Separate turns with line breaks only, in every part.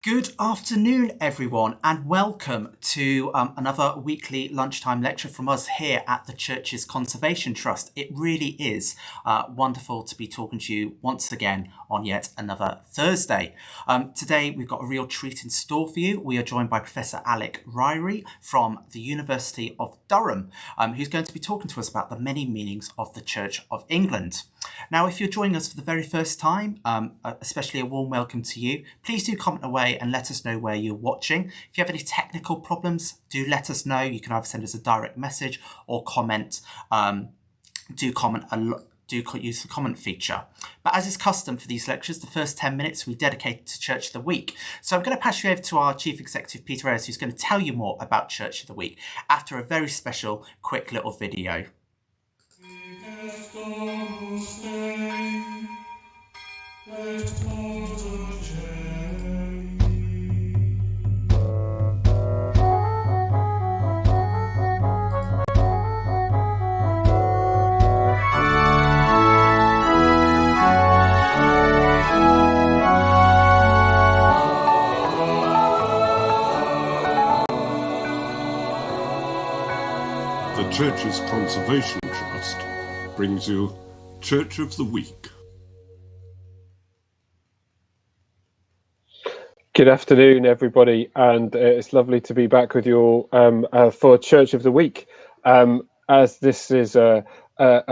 Good afternoon, everyone, and welcome to another weekly lunchtime lecture from us here at the Church's Conservation Trust. It really is wonderful to be talking to you once again on yet another Thursday. Today, we've got a real treat in store for you. We are joined by Professor Alec Ryrie from the University of Durham, who's going to be talking to us about the many meanings of the Church of England. Now, if you're joining us for the very first time, especially a warm welcome to you. Please do comment away and let us know where you're watching. If you have any technical problems, do let us know. You can either send us a direct message or comment. Do use the comment feature. But as is custom for these lectures, the first 10 minutes we dedicate to Church of the Week. So I'm going to pass you over to our Chief Executive, Peter Ayres, who's going to tell you more about Church of the Week after a very special, quick little video.
The Church's Conservation Trust brings you Church of the Week.
Good afternoon, everybody, and it's lovely to be back with you all for Church of the Week, as this is a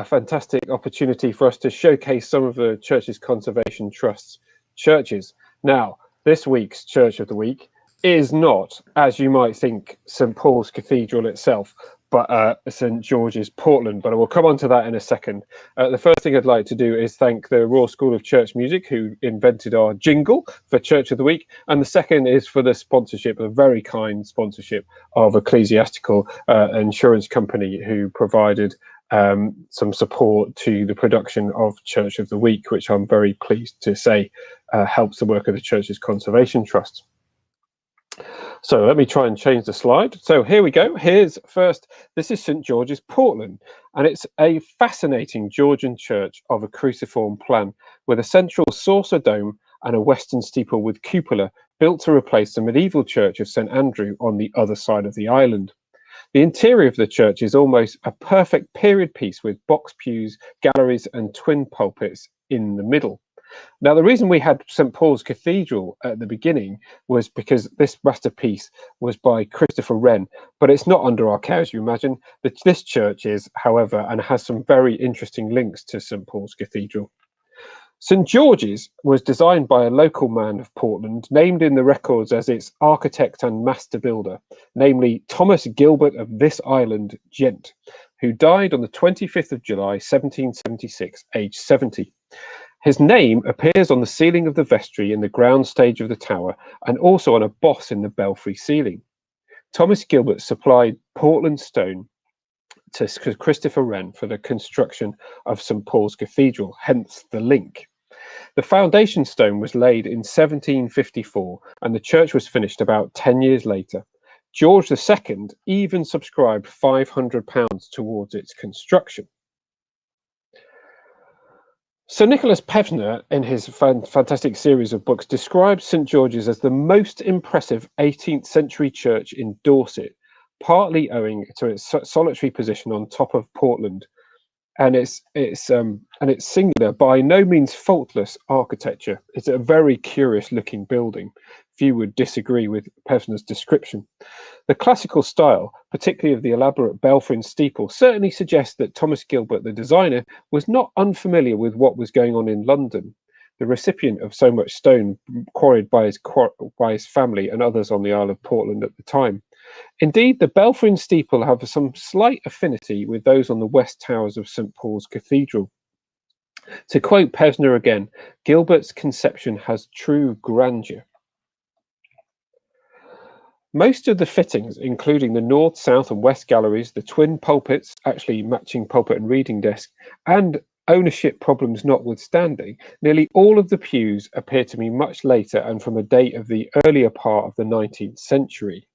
fantastic opportunity for us to showcase some of the Church's Conservation Trust's churches. Now, this week's Church of the Week is not, as you might think, St Paul's Cathedral itself, but St George's, Portland, but I will come on to that in a second. The first thing I'd like to do is thank the Royal School of Church Music, who invented our jingle for Church of the Week, and the second is for the sponsorship, a very kind sponsorship of Ecclesiastical Insurance Company, who provided some support to the production of Church of the Week, which I'm very pleased to say helps the work of the Church's Conservation Trust. So let me try and change the slide. So here we go. Here's first, this is St George's, Portland, and it's a fascinating Georgian church of a cruciform plan with a central saucer dome and a western steeple with cupola built to replace the medieval church of St Andrew on the other side of the island. The interior of the church is almost a perfect period piece with box pews, galleries and twin pulpits in the middle. Now, the reason we had St Paul's Cathedral at the beginning was because this masterpiece was by Christopher Wren, but it's not under our care, as you imagine. This church is, however, and has some very interesting links to St Paul's Cathedral. St George's was designed by a local man of Portland, named in the records as its architect and master builder, namely Thomas Gilbert of this island, Gent, who died on the 25th of July, 1776, aged 70. His name appears on the ceiling of the vestry in the ground stage of the tower and also on a boss in the belfry ceiling. Thomas Gilbert supplied Portland stone to Christopher Wren for the construction of St Paul's Cathedral, hence the link. The foundation stone was laid in 1754 and the church was finished about 10 years later. George II even subscribed £500 towards its construction. Sir Nicholas Pevsner, in his fantastic series of books, describes St George's as the most impressive 18th century church in Dorset, partly owing to its solitary position on top of Portland, and its singular, by no means faultless architecture. It's a very curious looking building. Few would disagree with Pevsner's description. The classical style, particularly of the elaborate belfry and steeple, certainly suggests that Thomas Gilbert, the designer, was not unfamiliar with what was going on in London, the recipient of so much stone quarried by his family and others on the Isle of Portland at the time. Indeed, the belfry and steeple have some slight affinity with those on the west towers of St Paul's Cathedral. To quote Pevsner again, Gilbert's conception has true grandeur. Most of the fittings, including the north, south and west galleries, the twin pulpits, actually matching pulpit and reading desk, and ownership problems notwithstanding, nearly all of the pews appear to be much later and from a date of the earlier part of the 19th century.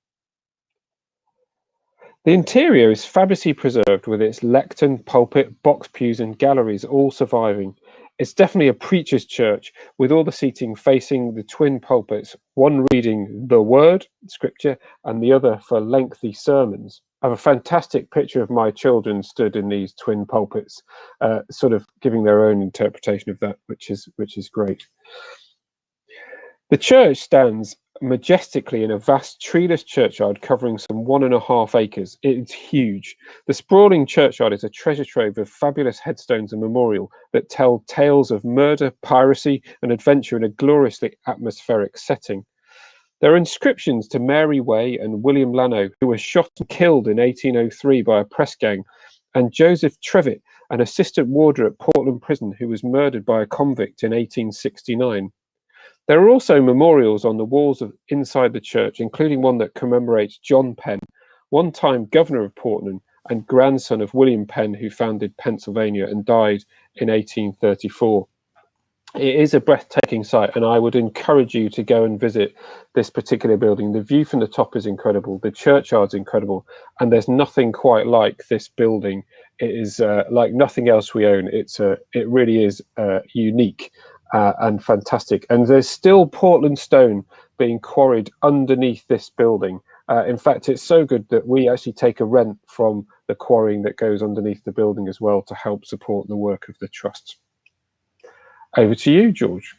The interior is fabulously preserved with its lectern, pulpit, box pews and galleries all surviving. It's definitely a preacher's church, with all the seating facing the twin pulpits, one reading the word, scripture, and the other for lengthy sermons. I have a fantastic picture of my children stood in these twin pulpits, sort of giving their own interpretation of that, which is great. The church stands majestically in a vast treeless churchyard covering some 1.5 acres. It's huge. The sprawling churchyard is a treasure trove of fabulous headstones and memorial that tell tales of murder, piracy, and adventure in a gloriously atmospheric setting. There are inscriptions to Mary Way and William Lano, who were shot and killed in 1803 by a press gang, and Joseph Trevitt, an assistant warder at Portland Prison, who was murdered by a convict in 1869. There are also memorials on the walls inside the church, including one that commemorates John Penn, one-time governor of Portland and grandson of William Penn, who founded Pennsylvania and died in 1834. It is a breathtaking sight, and I would encourage you to go and visit this particular building. The view from the top is incredible. The churchyard's incredible, and there's nothing quite like this building. It is like nothing else we own. It really is unique. And fantastic. And there's still Portland stone being quarried underneath this building. In fact, it's so good that we actually take a rent from the quarrying that goes underneath the building as well to help support the work of the trust. Over to you, George.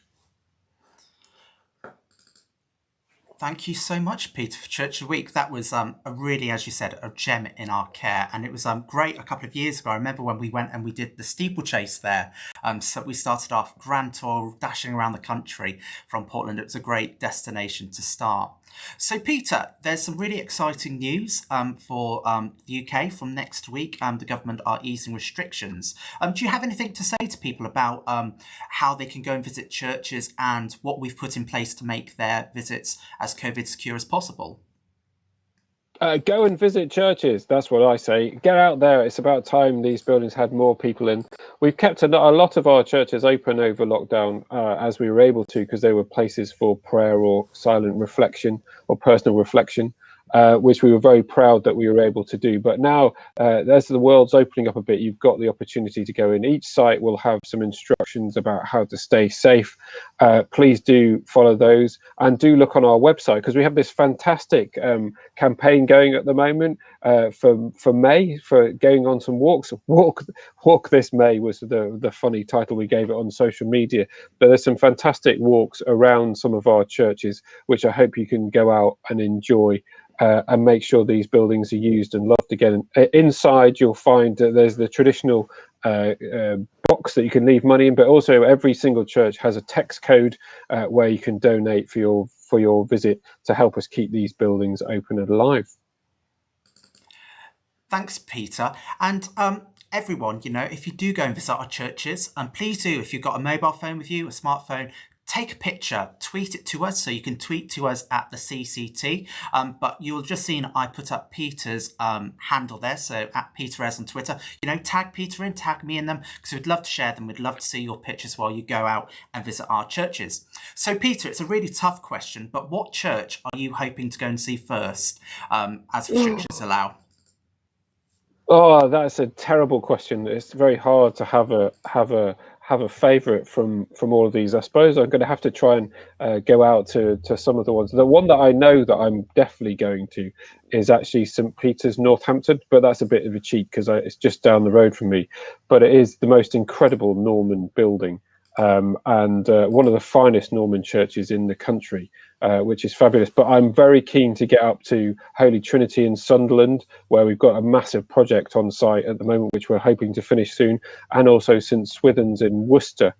Thank you so much, Peter, for Church of the Week. That was a really, as you said, a gem in our care. And it was great a couple of years ago. I remember when we went and we did the steeplechase there. So we started our grand tour, dashing around the country from Portland. It was a great destination to start. So, Peter, there's some really exciting news for the UK from next week. The government are easing restrictions. Do you have anything to say to people about how they can go and visit churches and what we've put in place to make their visits as COVID secure as possible?
Go and visit churches. That's what I say. Get out there. It's about time these buildings had more people in. We've kept a lot of our churches open over lockdown as we were able to, because they were places for prayer or silent reflection or personal reflection, which we were very proud that we were able to do. But now, as the world's opening up a bit, you've got the opportunity to go in. Each site will have some instructions about how to stay safe. Please do follow those, and do look on our website, because we have this fantastic campaign going at the moment for May, for going on some walks. Walk this May was the funny title we gave it on social media. But there's some fantastic walks around some of our churches, which I hope you can go out and enjoy. And make sure these buildings are used and loved again. Inside, you'll find there's the traditional box that you can leave money in, but also every single church has a text code where you can donate for your visit to help us keep these buildings open and alive.
Thanks, Peter. And everyone, if you do go and visit our churches, please do, if you've got a mobile phone with you, a smartphone, take a picture, tweet it to us. So you can tweet to us at the CCT, but you'll just see I put up Peter's handle there, so at PeterEz on Twitter. Tag Peter in, tag me in them, because we'd love to share them. We'd love to see your pictures while you go out and visit our churches. So Peter, it's a really tough question, but what church are you hoping to go and see first, as restrictions allow?
Oh, that's a terrible question. It's very hard to have a favourite from all of these. I suppose I'm going to have to try and go out to some of the ones. The one that I know that I'm definitely going to is actually St Peter's, Northampton, but that's a bit of a cheat because it's just down the road from me. But it is the most incredible Norman building, and one of the finest Norman churches in the country, which is fabulous. But I'm very keen to get up to Holy Trinity in Sunderland, where we've got a massive project on site at the moment, which we're hoping to finish soon, and also St Swithin's in Worcester.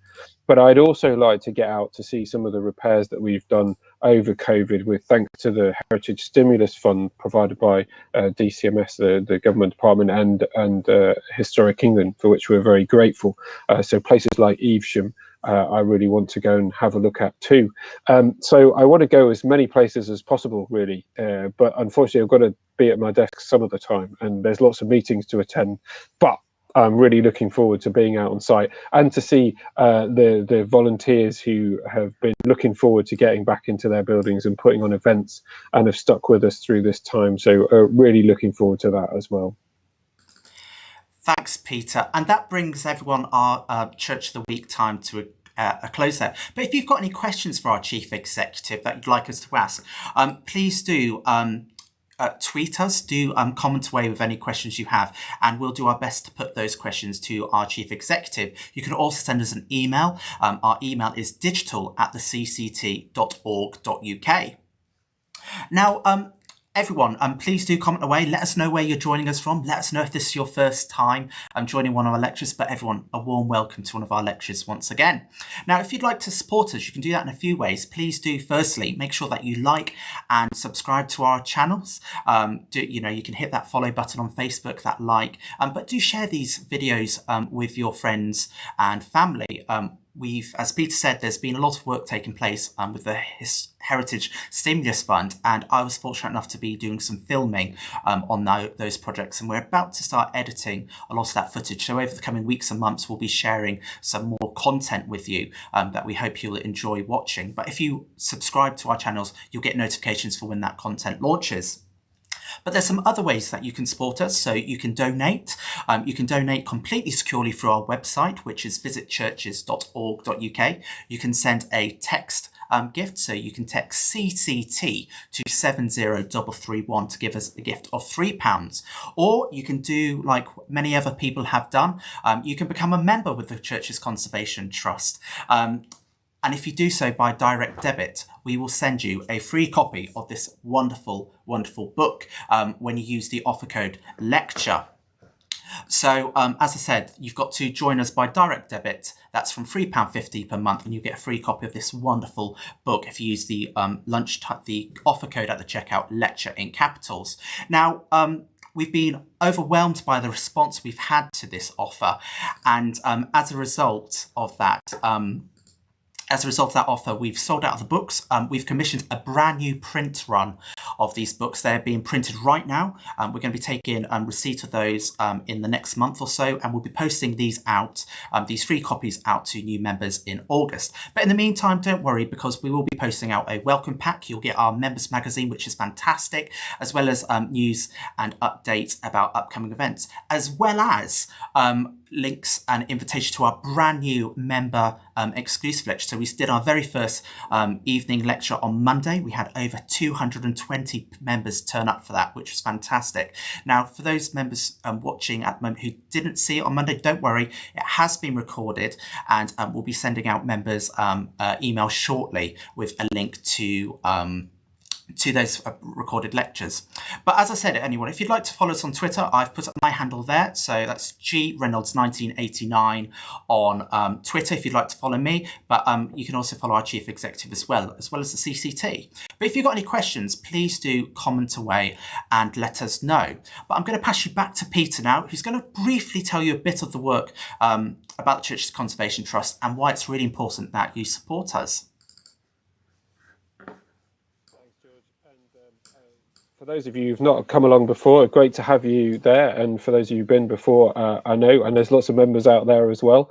But I'd also like to get out to see some of the repairs that we've done over COVID, with thanks to the Heritage Stimulus Fund provided by DCMS, the government department, and Historic England, for which we're very grateful. So places like Evesham, I really want to go and have a look at too. So I want to go as many places as possible, really. But unfortunately, I've got to be at my desk some of the time, and there's lots of meetings to attend. But I'm really looking forward to being out on site and to see the volunteers who have been looking forward to getting back into their buildings and putting on events and have stuck with us through this time. So really looking forward to that as well.
Thanks, Peter. And that brings everyone our Church of the Week time to a close there. But if you've got any questions for our Chief Executive that you'd like us to ask, please do tweet us, do comment away with any questions you have, and we'll do our best to put those questions to our Chief Executive. You can also send us an email. Our email is digital@thecct.org.uk. Now, everyone, please do comment away. Let us know where you're joining us from. Let us know if this is your first time joining one of our lectures. But everyone, a warm welcome to one of our lectures once again. Now, if you'd like to support us, you can do that in a few ways. Please do, firstly, make sure that you like and subscribe to our channels. You can hit that follow button on Facebook, that like, but do share these videos with your friends and family. As Peter said, there's been a lot of work taking place with the Heritage Stimulus Fund, and I was fortunate enough to be doing some filming on those projects, and we're about to start editing a lot of that footage. So over the coming weeks and months, we'll be sharing some more content with you that we hope you'll enjoy watching. But if you subscribe to our channels, you'll get notifications for when that content launches. But there's some other ways that you can support us. So you can donate. You can donate completely securely through our website, which is visitchurches.org.uk. You can send a text gift. So you can text CCT to 70331 to give us a gift of £3. Or you can do like many other people have done. You can become a member with the Church's Conservation Trust. And if you do so by direct debit, we will send you a free copy of this wonderful, wonderful book when you use the offer code lecture. So, as I said, you've got to join us by direct debit. That's from £3.50 per month, and you get a free copy of this wonderful book if you use the the offer code at the checkout, lecture in capitals. Now, we've been overwhelmed by the response we've had to this offer, and as a result of that offer, we've sold out of the books. We've commissioned a brand new print run of these books. They're being printed right now. We're going to be taking receipt of those in the next month or so, and we'll be posting these out, these free copies out to new members in August. But in the meantime, don't worry, because we will be posting out a welcome pack. You'll get our members magazine, which is fantastic, as well as news and updates about upcoming events, as well as links and invitation to our brand new member exclusive lecture. So we did our very first evening lecture on Monday. We had over 220 members turn up for that, which was fantastic. Now, for those members watching at the moment who didn't see it on Monday, don't worry, it has been recorded, and we'll be sending out members emails shortly with a link to those recorded lectures. But as I said, anyone, if you'd like to follow us on Twitter, I've put up my handle there. So that's GReynolds1989 on Twitter if you'd like to follow me. But you can also follow our Chief Executive as well as the CCT. But if you've got any questions, please do comment away and let us know. But I'm going to pass you back to Peter now, who's going to briefly tell you a bit of the work about the Church's Conservation Trust and why it's really important that you support us.
For those of you who've not come along before, great to have you there. And for those of you who've been before, I know, and there's lots of members out there as well.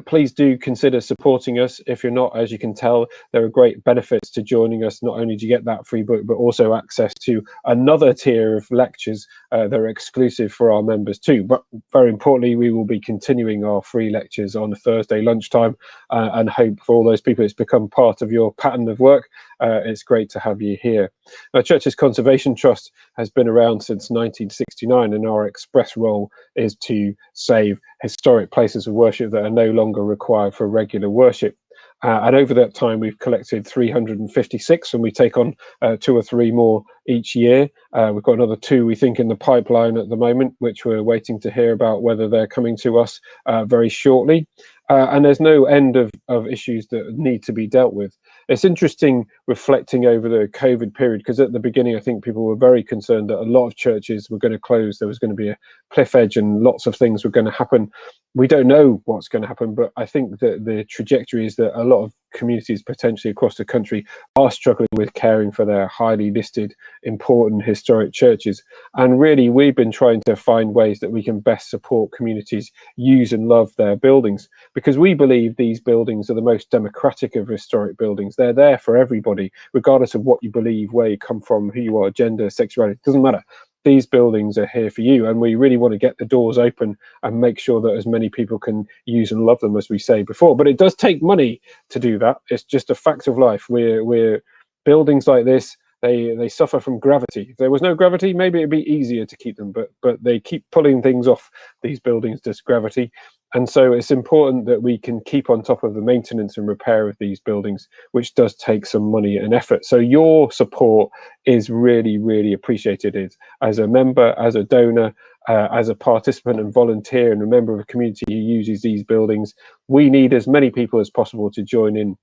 Please do consider supporting us. If you're not, as you can tell, there are great benefits to joining us. Not only do you get that free book, but also access to another tier of lectures that are exclusive for our members too. But very importantly, we will be continuing our free lectures on a Thursday lunchtime, and hope for all those people it's become part of your pattern of work. It's great to have you here. Now, Church's Conservation Trust has been around since 1969, and our express role is to save historic places of worship that are no longer required for regular worship. And over that time, we've collected 356, and we take on 2 or 3 more each year. We've got another 2, we think, in the pipeline at the moment, which we're waiting to hear about whether they're coming to us very shortly. And there's no end of issues that need to be dealt with. It's interesting reflecting over the COVID period, because at the beginning, I think people were very concerned that a lot of churches were going to close. There was going to be a cliff edge and lots of things were going to happen. We don't know what's going to happen, but I think that the trajectory is that a lot of communities potentially across the country are struggling with caring for their highly listed, important historic churches. And really, we've been trying to find ways that we can best support communities use and love their buildings, because we believe these buildings are the most democratic of historic buildings. They're there for everybody, regardless of what you believe, where you come from, who you are, gender, sexuality, it doesn't matter. these buildings are here for you, and we really want to get the doors open and make sure that as many people can use and love them as we say before. But it does take money to do that. It's just a fact of life. We're buildings like this, they suffer from gravity. If there was no gravity, maybe it'd be easier to keep them, but they keep pulling things off these buildings, just gravity. And so it's important that we can keep on top of the maintenance and repair of these buildings, which does take some money and effort. So your support is really, really appreciated. As a member, as a donor, as a participant and volunteer and a member of a community who uses these buildings, we need as many people as possible to join in,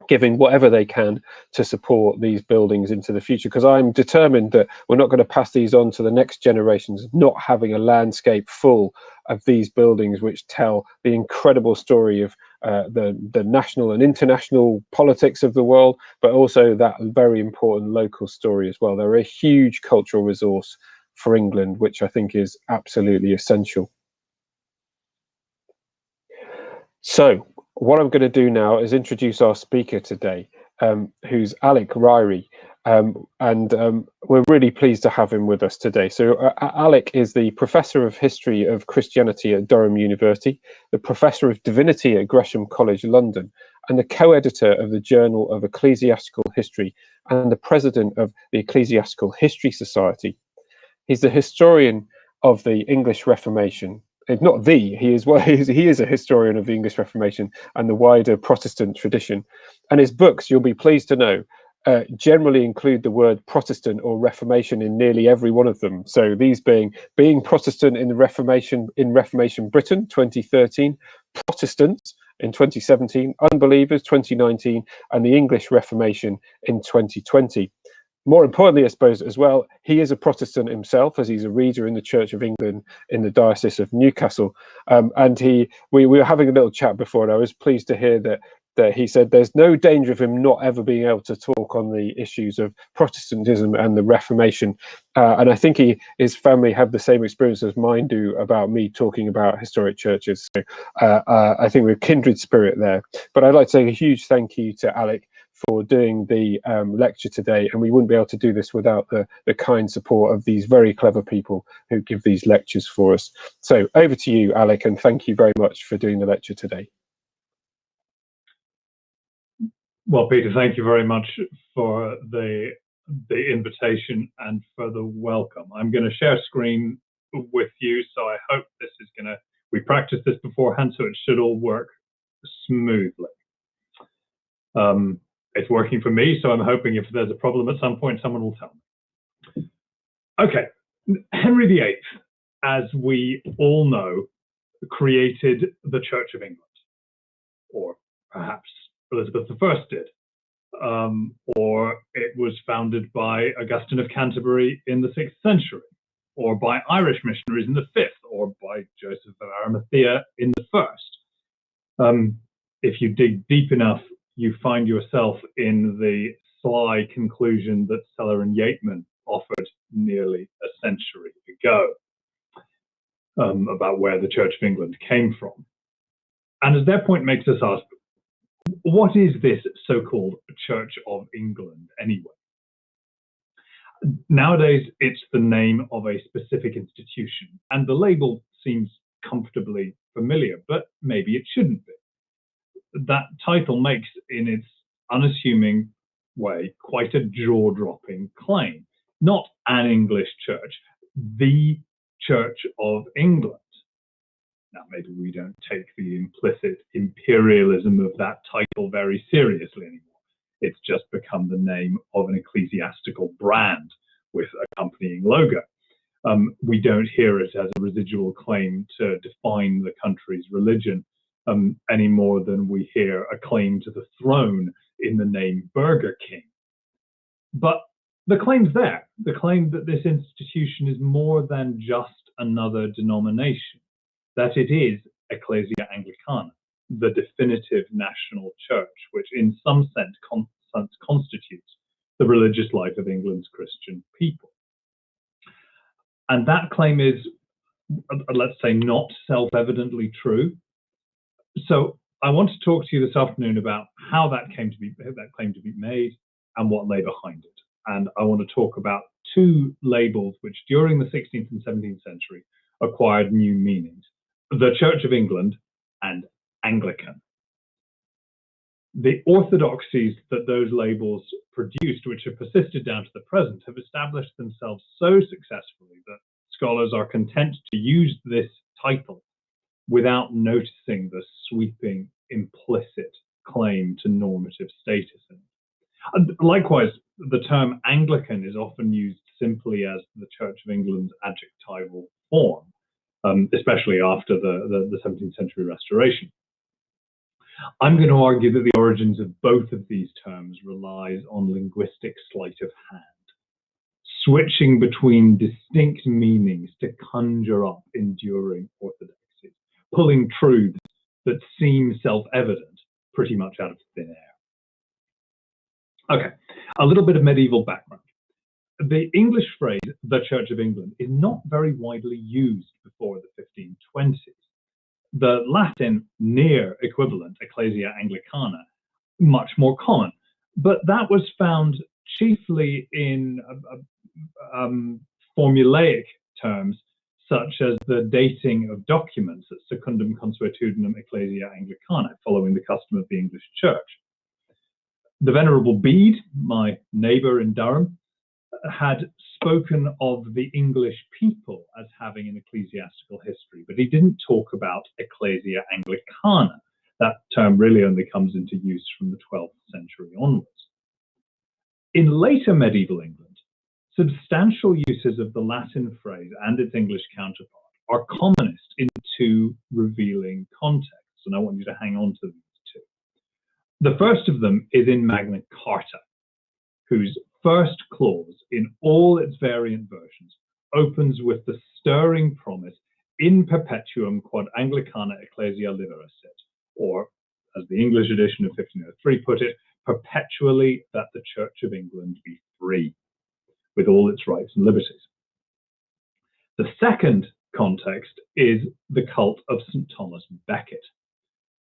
giving whatever they can to support these buildings into the future, because I'm determined that we're not going to pass these on to the next generations not having a landscape full of these buildings which tell the incredible story of the national and international politics of the world, but also that very important local story as well. They're a huge cultural resource for England, which I think is absolutely essential. So what I'm going to do now is introduce our speaker today, who's Alec Ryrie, and we're really pleased to have him with us today. So Alec is the Professor of History of Christianity at Durham University, the Professor of Divinity at Gresham College, London, and the co-editor of the Journal of Ecclesiastical History and the President of the Ecclesiastical History Society. He's the historian of the English Reformation. Not the, he is a historian of the English Reformation and the wider Protestant tradition. And his books, you'll be pleased to know, generally include the word Protestant or Reformation in nearly every one of them. So these being Protestant in the Reformation Britain, 2013, Protestants in 2017, Unbelievers 2019, and the English Reformation in 2020. More importantly, I suppose, as well, he is a Protestant himself, as he's a reader in the Church of England in the diocese of Newcastle. And we were having a little chat before, and I was pleased to hear that he said there's no danger of him not ever being able to talk on the issues of Protestantism and the Reformation. And I think his family have the same experience as mine do about me talking about historic churches. So I think we're kindred spirit there. But I'd like to say a huge thank you to Alec for doing the lecture today, and we wouldn't be able to do this without the kind support of these very clever people who give these lectures for us. So over to you, Alec, and thank you very much for doing the lecture today.
Well, Peter, thank you very much for the invitation and for the welcome. I'm going to share screen with you, so I hope this is going to, we practiced this beforehand, so it should all work smoothly. It's working for me, so I'm hoping if there's a problem at some point, someone will tell me. Okay, Henry VIII, as we all know, created the Church of England, or perhaps Elizabeth I did, or it was founded by Augustine of Canterbury in the 6th century, or by Irish missionaries in the 5th, or by Joseph of Arimathea in the 1st. If you dig deep enough, you find yourself in the sly conclusion that Seller and Yeatman offered nearly a century ago about where the Church of England came from. And as their point makes us ask, what is this so-called Church of England anyway? Nowadays, it's the name of a specific institution, and the label seems comfortably familiar, but maybe it shouldn't be. That title makes, in its unassuming way, quite a jaw-dropping claim. Not an English church, the Church of England. Now, maybe we don't take the implicit imperialism of that title very seriously anymore. It's just become the name of an ecclesiastical brand with accompanying logo. We don't hear it as a residual claim to define the country's religion any more than we hear a claim to the throne in the name Burger King. But the claim's there. The claim that this institution is more than just another denomination, that it is Ecclesia Anglicana, the definitive national church, which in some sense constitutes the religious life of England's Christian people. And that claim is, let's say, not self-evidently true. So I want to talk to you this afternoon about how that claim to be made and what lay behind it. And I want to talk about two labels which during the 16th and 17th century acquired new meanings: the Church of England and Anglican. The orthodoxies that those labels produced, which have persisted down to the present, have established themselves so successfully that scholars are content to use this title without noticing the sweeping implicit claim to normative status in it. And likewise, the term Anglican is often used simply as the Church of England's adjectival form, especially after the 17th century Restoration. I'm going to argue that the origins of both of these terms relies on linguistic sleight of hand, switching between distinct meanings to conjure up enduring orthodoxies, pulling truths that seem self-evident pretty much out of thin air. Okay, a little bit of medieval background. The English phrase, the Church of England, is not very widely used before the 1520s. The Latin near equivalent, ecclesia Anglicana, much more common, but that was found chiefly in formulaic terms such as the dating of documents at secundum consuetudinem ecclesia Anglicana, following the custom of the English Church. The Venerable Bede, my neighbour in Durham, had spoken of the English people as having an ecclesiastical history, but he didn't talk about ecclesia Anglicana. That term really only comes into use from the 12th century onwards. In later medieval England, substantial uses of the Latin phrase and its English counterpart are commonest in two revealing contexts, and I want you to hang on to these two. The first of them is in Magna Carta, whose first clause in all its variant versions opens with the stirring promise, in perpetuum quod Anglicana ecclesia libera sit, or, as the English edition of 1503 put it, perpetually that the Church of England be free, with all its rights and liberties. The second context is the cult of St. Thomas Becket,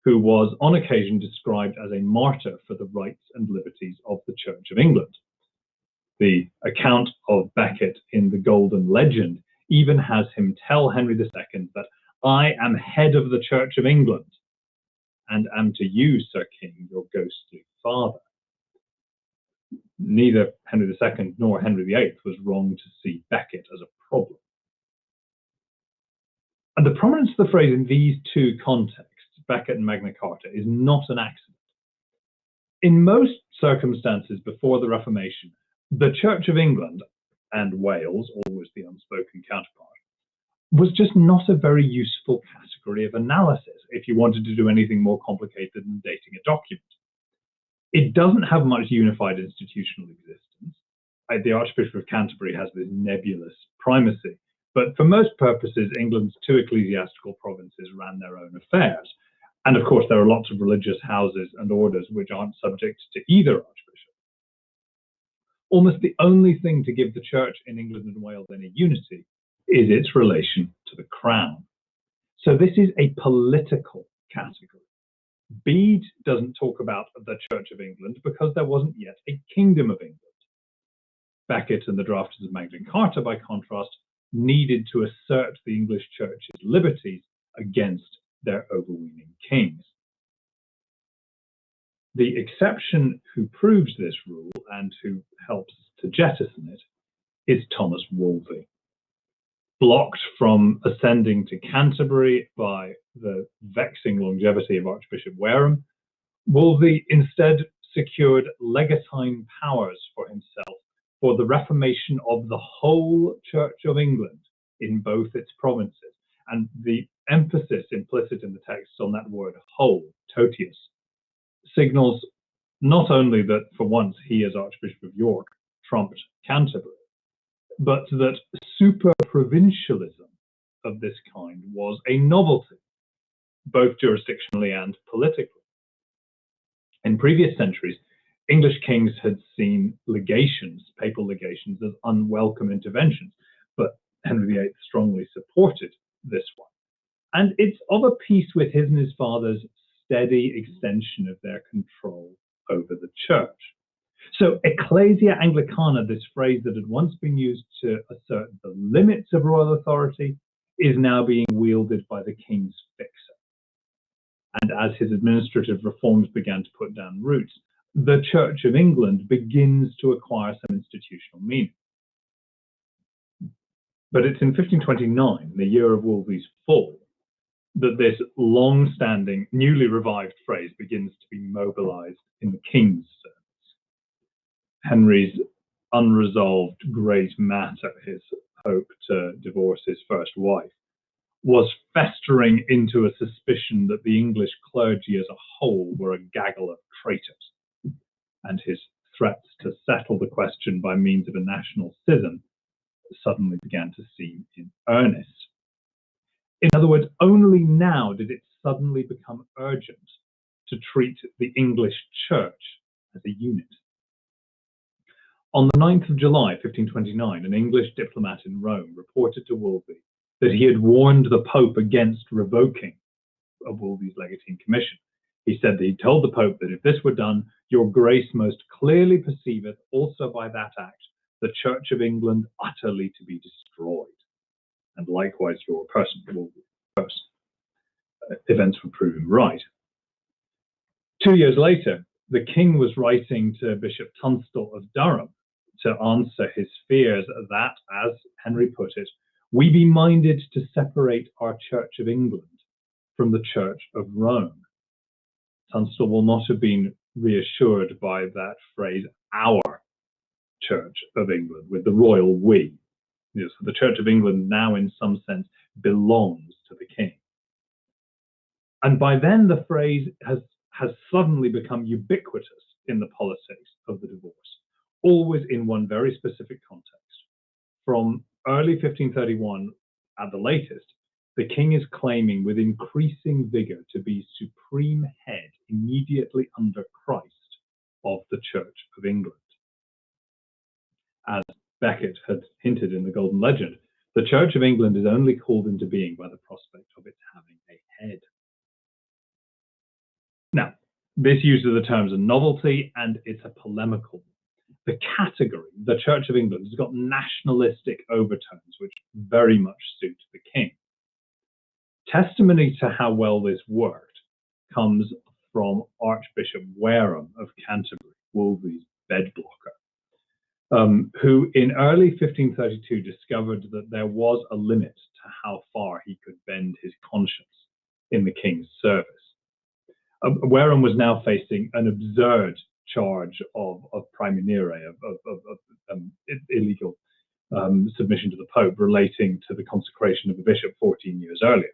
who was on occasion described as a martyr for the rights and liberties of the Church of England. The account of Becket in the Golden Legend even has him tell Henry II that I am head of the Church of England and am to you, Sir King, your ghostly father. Neither Henry II nor Henry VIII was wrong to see Becket as a problem. And the prominence of the phrase in these two contexts, Becket and Magna Carta, is not an accident. In most circumstances before the Reformation, the Church of England, and Wales, always the unspoken counterpart, was just not a very useful category of analysis if you wanted to do anything more complicated than dating a document. It doesn't have much unified institutional existence. The Archbishop of Canterbury has this nebulous primacy, but for most purposes, England's two ecclesiastical provinces ran their own affairs. And of course, there are lots of religious houses and orders which aren't subject to either archbishop. Almost the only thing to give the Church in England and Wales any unity is its relation to the Crown. So this is a political category. Bede doesn't talk about the Church of England because there wasn't yet a Kingdom of England. Becket and the drafters of Magna Carta, by contrast, needed to assert the English Church's liberties against their overweening kings. The exception who proves this rule and who helps to jettison it is Thomas Wolsey. Blocked from ascending to Canterbury by the vexing longevity of Archbishop Wareham, Wolsey instead secured legatine powers for himself for the reformation of the whole Church of England in both its provinces. And the emphasis implicit in the text on that word whole, totius, signals not only that for once he, as Archbishop of York, trumped Canterbury, but that super-provincialism of this kind was a novelty, both jurisdictionally and politically. In previous centuries, English kings had seen legations, papal legations, as unwelcome interventions, but Henry VIII strongly supported this one. And it's of a piece with his and his father's steady extension of their control over the church. So ecclesia Anglicana, this phrase that had once been used to assert the limits of royal authority, is now being wielded by the king's fixer. And as his administrative reforms began to put down roots, the Church of England begins to acquire some institutional meaning. But it's in 1529, the year of Wolsey's fall, that this long-standing, newly revived phrase begins to be mobilized in the king's service. Henry's unresolved great matter, his hope to divorce his first wife, was festering into a suspicion that the English clergy as a whole were a gaggle of traitors, and his threats to settle the question by means of a national schism suddenly began to seem in earnest. In other words, only now did it suddenly become urgent to treat the English church as a unit. On the 9th of July, 1529, an English diplomat in Rome reported to Wolsey that he had warned the Pope against revoking of Wolsey's legatine commission. He said that he told the Pope that if this were done, your grace most clearly perceiveth also by that act the Church of England utterly to be destroyed, and likewise your person will be first. Events were proving right. 2 years later, the king was writing to Bishop Tunstall of Durham to answer his fears that, as Henry put it, we be minded to separate our Church of England from the Church of Rome. Tunstall will not have been reassured by that phrase, our Church of England, with the royal we. So the Church of England now, in some sense, belongs to the king. And by then, the phrase has suddenly become ubiquitous in the politics of the divorce, always in one very specific context. From early 1531, at the latest, the king is claiming with increasing vigor to be supreme head immediately under Christ of the Church of England. As Becket had hinted in the Golden Legend, the Church of England is only called into being by the prospect of its having a head. Now, this use of the term is a novelty, and it's a polemical one. The category, the Church of England, has got nationalistic overtones, which very much suit the king. Testimony to how well this worked comes from Archbishop Wareham of Canterbury, Wolsey's bedblocker, who in early 1532 discovered that there was a limit to how far he could bend his conscience in the king's service. Wareham was now facing an absurd charge of praemunire, of illegal submission to the Pope relating to the consecration of a bishop 14 years earlier.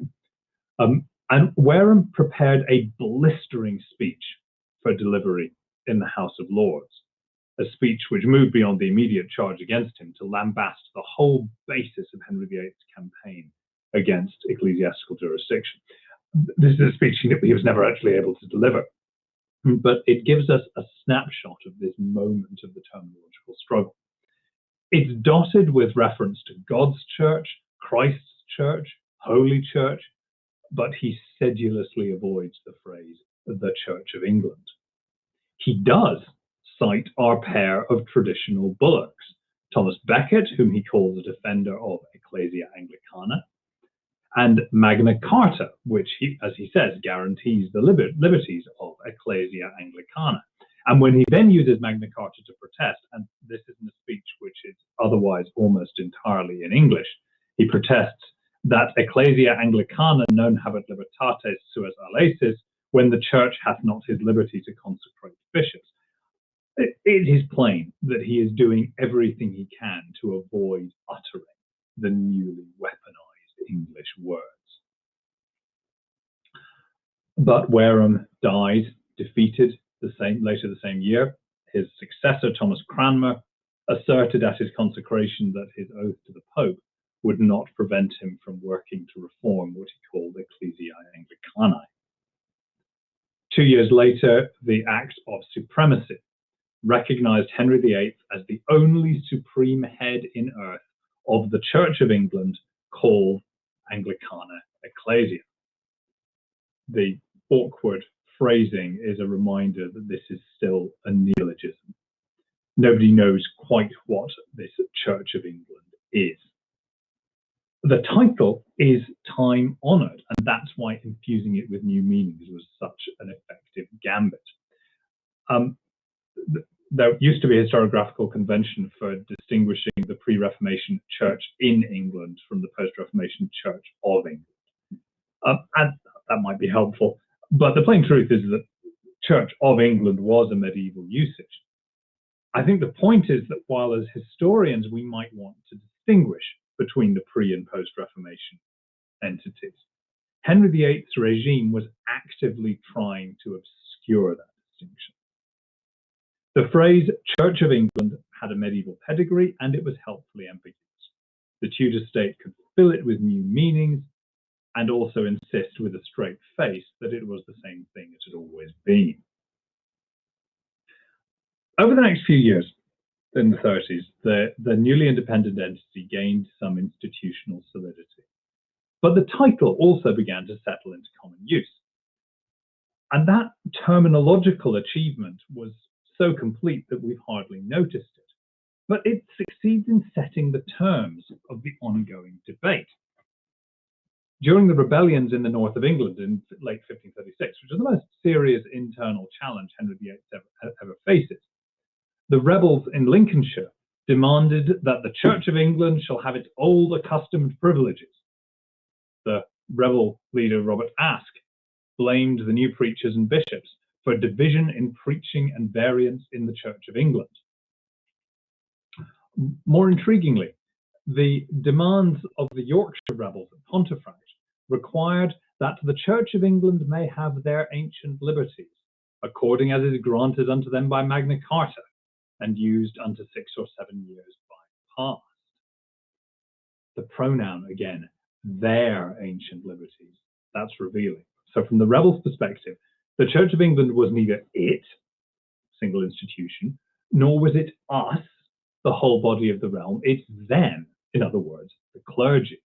And Wareham prepared a blistering speech for delivery in the House of Lords, a speech which moved beyond the immediate charge against him to lambast the whole basis of Henry VIII's campaign against ecclesiastical jurisdiction. This is a speech he was never actually able to deliver, but it gives us a snapshot of this moment of the terminological struggle. It's dotted with reference to God's church, Christ's church, Holy Church, but he sedulously avoids the phrase, the Church of England. He does cite our pair of traditional bullocks, Thomas Becket, whom he calls a defender of Ecclesia Anglicana, and Magna Carta, which, as he says, guarantees the liberties of Ecclesia Anglicana. And when he then uses Magna Carta to protest, and this is in a speech which is otherwise almost entirely in English, he protests that Ecclesia Anglicana non habet libertates suas alaces, when the church hath not his liberty to consecrate bishops. It is plain that he is doing everything he can to avoid uttering the newly weaponized English words. But Wareham died, defeated later the same year. His successor, Thomas Cranmer, asserted at his consecration that his oath to the Pope would not prevent him from working to reform what he called Ecclesia Anglicanae. 2 years later, the Act of Supremacy recognized Henry VIII as the only supreme head in earth of the Church of England called Anglicana Ecclesia. The awkward phrasing is a reminder that this is still a neologism. Nobody knows quite what this Church of England is. The title is time-honoured, and that's why infusing it with new meanings was such an effective gambit. There used to be a historiographical convention for distinguishing the pre-Reformation Church in England from the post-Reformation Church of England. And that might be helpful, but the plain truth is that Church of England was a medieval usage. I think the point is that while as historians we might want to distinguish between the pre- and post-Reformation entities, Henry VIII's regime was actively trying to obscure that distinction. The phrase Church of England had a medieval pedigree, and it was helpfully ambiguous. The Tudor state could fill it with new meanings and also insist with a straight face that it was the same thing it had always been. Over the next few years, in the 30s, the newly independent entity gained some institutional solidity. But the title also began to settle into common use. And that terminological achievement was so complete that we've hardly noticed it. But it succeeds in setting the terms of the ongoing debate. During the rebellions in the north of England in late 1536, which is the most serious internal challenge Henry VIII ever faces, the rebels in Lincolnshire demanded that the Church of England shall have its old accustomed privileges. The rebel leader, Robert Aske, blamed the new preachers and bishops for division in preaching and variance in the Church of England. More intriguingly, the demands of the Yorkshire rebels at Pontefract required that the Church of England may have their ancient liberties, according as is granted unto them by Magna Carta, and used unto 6 or 7 years by past. The pronoun, again, their ancient liberties, that's revealing. So from the rebels' perspective, the Church of England was neither it, single institution, nor was it us, the whole body of the realm. It's them, in other words, the clergy.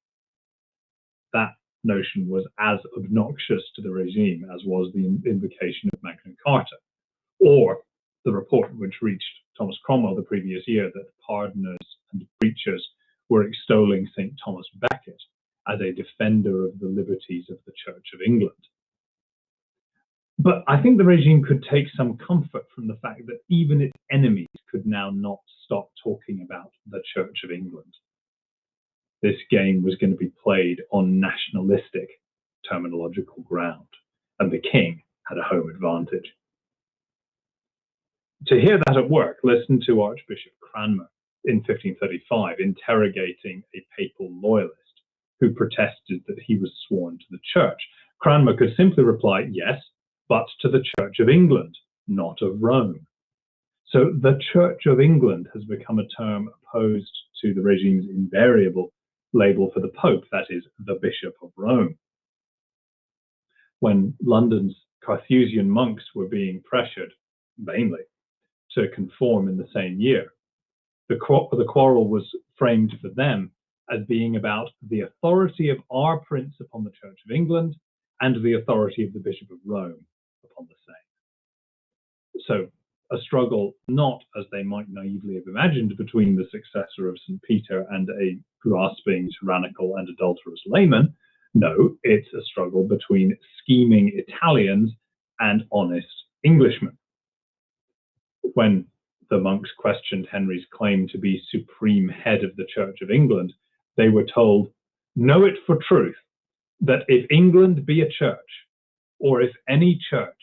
That notion was as obnoxious to the regime as was the invocation of Magna Carta, or the report which reached Thomas Cromwell the previous year that pardoners and preachers were extolling St. Thomas Becket as a defender of the liberties of the Church of England. But I think the regime could take some comfort from the fact that even its enemies could now not stop talking about the Church of England. This game was going to be played on nationalistic terminological ground, and the king had a home advantage. To hear that at work, listen to Archbishop Cranmer in 1535 interrogating a papal loyalist who protested that he was sworn to the church. Cranmer could simply reply, yes, but to the Church of England, not of Rome. So the Church of England has become a term opposed to the regime's invariable label for the Pope, that is, the Bishop of Rome. When London's Carthusian monks were being pressured, vainly, to conform in the same year, the quarrel was framed for them as being about the authority of our prince upon the Church of England and the authority of the Bishop of Rome upon the same. So a struggle not, as they might naively have imagined, between the successor of St. Peter and a grasping, tyrannical and adulterous layman. No, it's a struggle between scheming Italians and honest Englishmen. When the monks questioned Henry's claim to be supreme head of the Church of England, they were told, know it for truth, that if England be a church, or if any church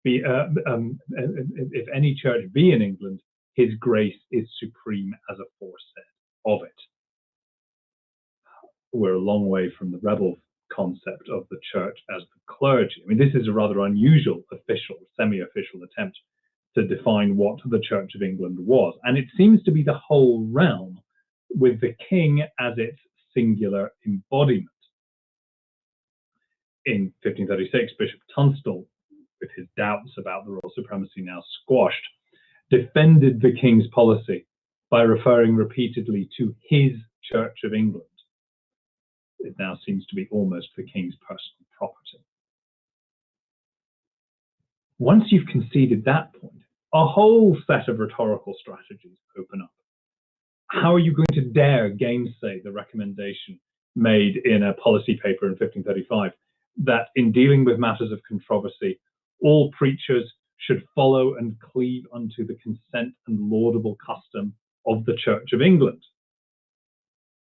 be in England, his grace is supreme as aforesaid of it. We're a long way from the rebel concept of the church as the clergy. I mean, this is a rather unusual official, semi-official attempt to define what the Church of England was. And it seems to be the whole realm, with the king as its singular embodiment. In 1536, Bishop Tunstall, with his doubts about the royal supremacy now squashed, defended the king's policy by referring repeatedly to his Church of England. It now seems to be almost the king's personal property. Once you've conceded that point, a whole set of rhetorical strategies open up. How are you going to dare gainsay the recommendation made in a policy paper in 1535 that in dealing with matters of controversy, all preachers should follow and cleave unto the consent and laudable custom of the Church of England?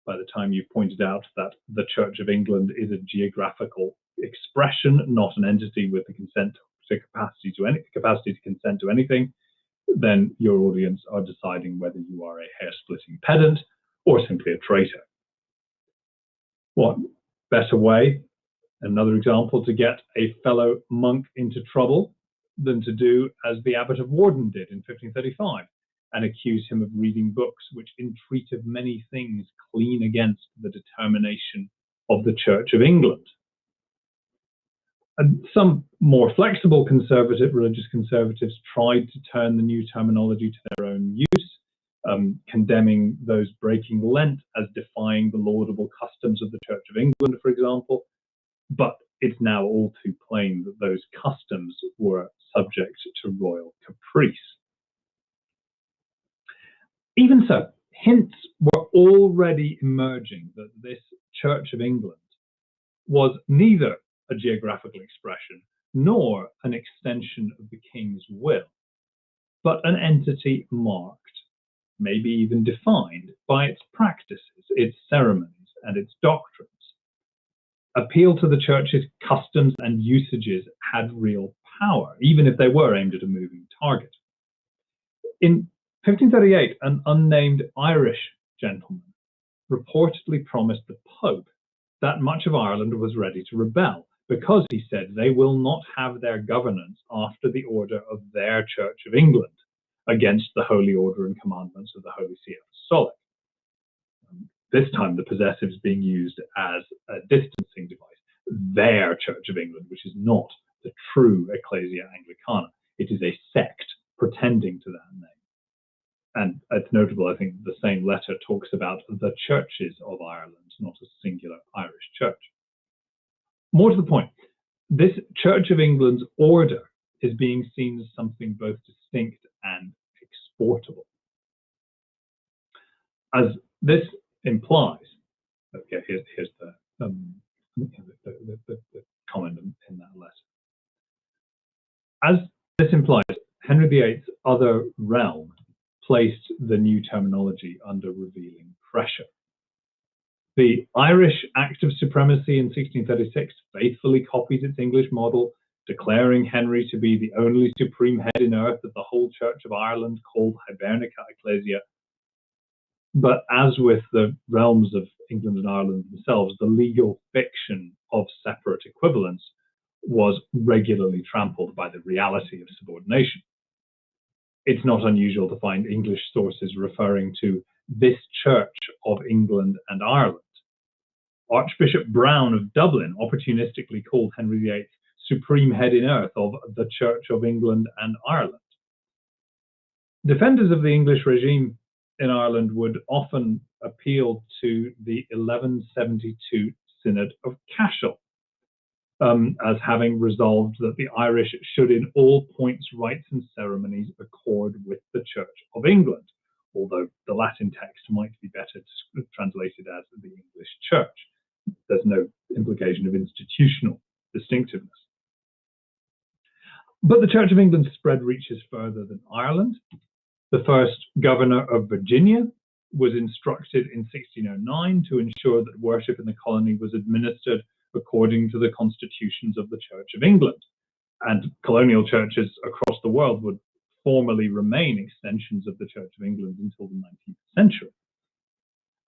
By the time you've pointed out that the Church of England is a geographical expression, not an entity with the capacity to consent to anything, then your audience are deciding whether you are a hair-splitting pedant or simply a traitor. What better way, another example, to get a fellow monk into trouble than to do as the Abbot of Warden did in 1535 and accuse him of reading books which entreat of many things clean against the determination of the Church of England. And some more flexible religious conservatives tried to turn the new terminology to their own use, condemning those breaking Lent as defying the laudable customs of the Church of England, for example. But it's now all too plain that those customs were subject to royal caprice. Even so, hints were already emerging that this Church of England was neither a geographical expression nor an extension of the king's will, but an entity marked, maybe even defined, by its practices, its ceremonies, and its doctrines. Appeal to the church's customs and usages had real power, even if they were aimed at a moving target. In 1538, an unnamed Irish gentleman reportedly promised the Pope that much of Ireland was ready to rebel, because he said they will not have their governance after the order of their Church of England, against the holy order and commandments of the Holy See Apostolic. This time the possessive is being used as a distancing device. Their Church of England, which is not the true ecclesia Anglicana. It is a sect pretending to that name. And it's notable, I think, the same letter talks about the churches of Ireland, not a singular Irish church. More to the point, this Church of England's order is being seen as something both distinct and exportable. As this implies, okay, here's the comment in that letter. As this implies, Henry VIII's other realm placed the new terminology under revealing pressure. The Irish Act of Supremacy in 1636 faithfully copies its English model, declaring Henry to be the only supreme head in earth of the whole Church of Ireland, called Hibernica Ecclesia. But as with the realms of England and Ireland themselves, the legal fiction of separate equivalence was regularly trampled by the reality of subordination. It's not unusual to find English sources referring to this Church of England and Ireland. Archbishop Browne of Dublin opportunistically called Henry VIII supreme head in earth of the Church of England and Ireland. Defenders of the English regime in Ireland would often appeal to the 1172 Synod of Cashel as having resolved that the Irish should in all points, rites and ceremonies accord with the Church of England, although the Latin text might be better translated as the English Church. There's no implication of institutional distinctiveness. But the Church of England's spread reaches further than Ireland. The first governor of Virginia was instructed in 1609 to ensure that worship in the colony was administered according to the constitutions of the Church of England. And colonial churches across the world would formally remain extensions of the Church of England until the 19th century.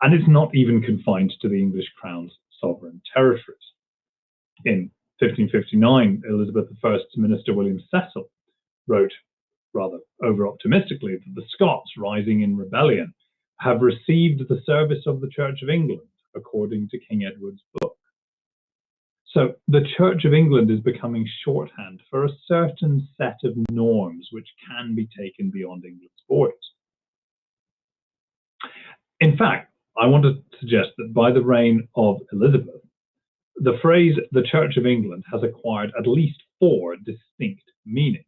And it's not even confined to the English Crown's sovereign territories. In 1559, Elizabeth I's minister William Cecil wrote, rather over-optimistically, that the Scots, rising in rebellion, have received the service of the Church of England, according to King Edward's book. So the Church of England is becoming shorthand for a certain set of norms which can be taken beyond England's borders. In fact, I want to suggest that by the reign of Elizabeth, the phrase the Church of England has acquired at least 4 distinct meanings.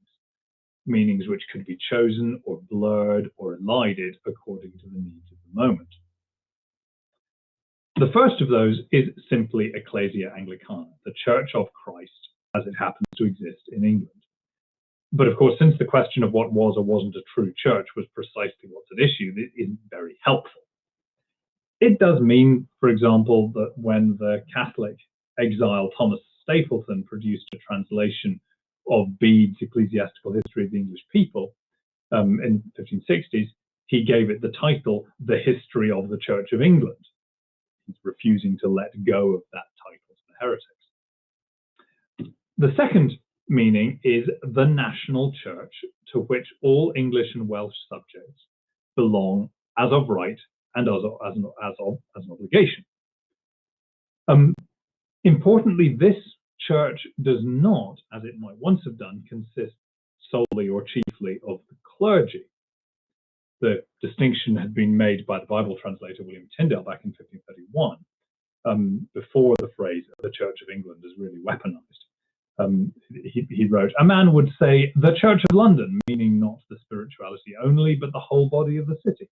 meanings which could be chosen or blurred or elided according to the needs of the moment. The first of those is simply Ecclesia Anglicana, the Church of Christ as it happens to exist in England. But of course, since the question of what was or wasn't a true church was precisely what's at issue, it isn't very helpful. It does mean, for example, that when the Catholic exile Thomas Stapleton produced a translation of Bede's Ecclesiastical History of the English People in the 1560s, he gave it the title, The History of the Church of England. He's refusing to let go of that title to the heretics. The second meaning is the national church to which all English and Welsh subjects belong as of right and as an obligation. Importantly, this church does not, as it might once have done, consist solely or chiefly of the clergy. The distinction had been made by the Bible translator William Tyndale back in 1531, before the phrase the Church of England is really weaponized. He wrote, "A man would say the Church of London, meaning not the spirituality only, but the whole body of the city."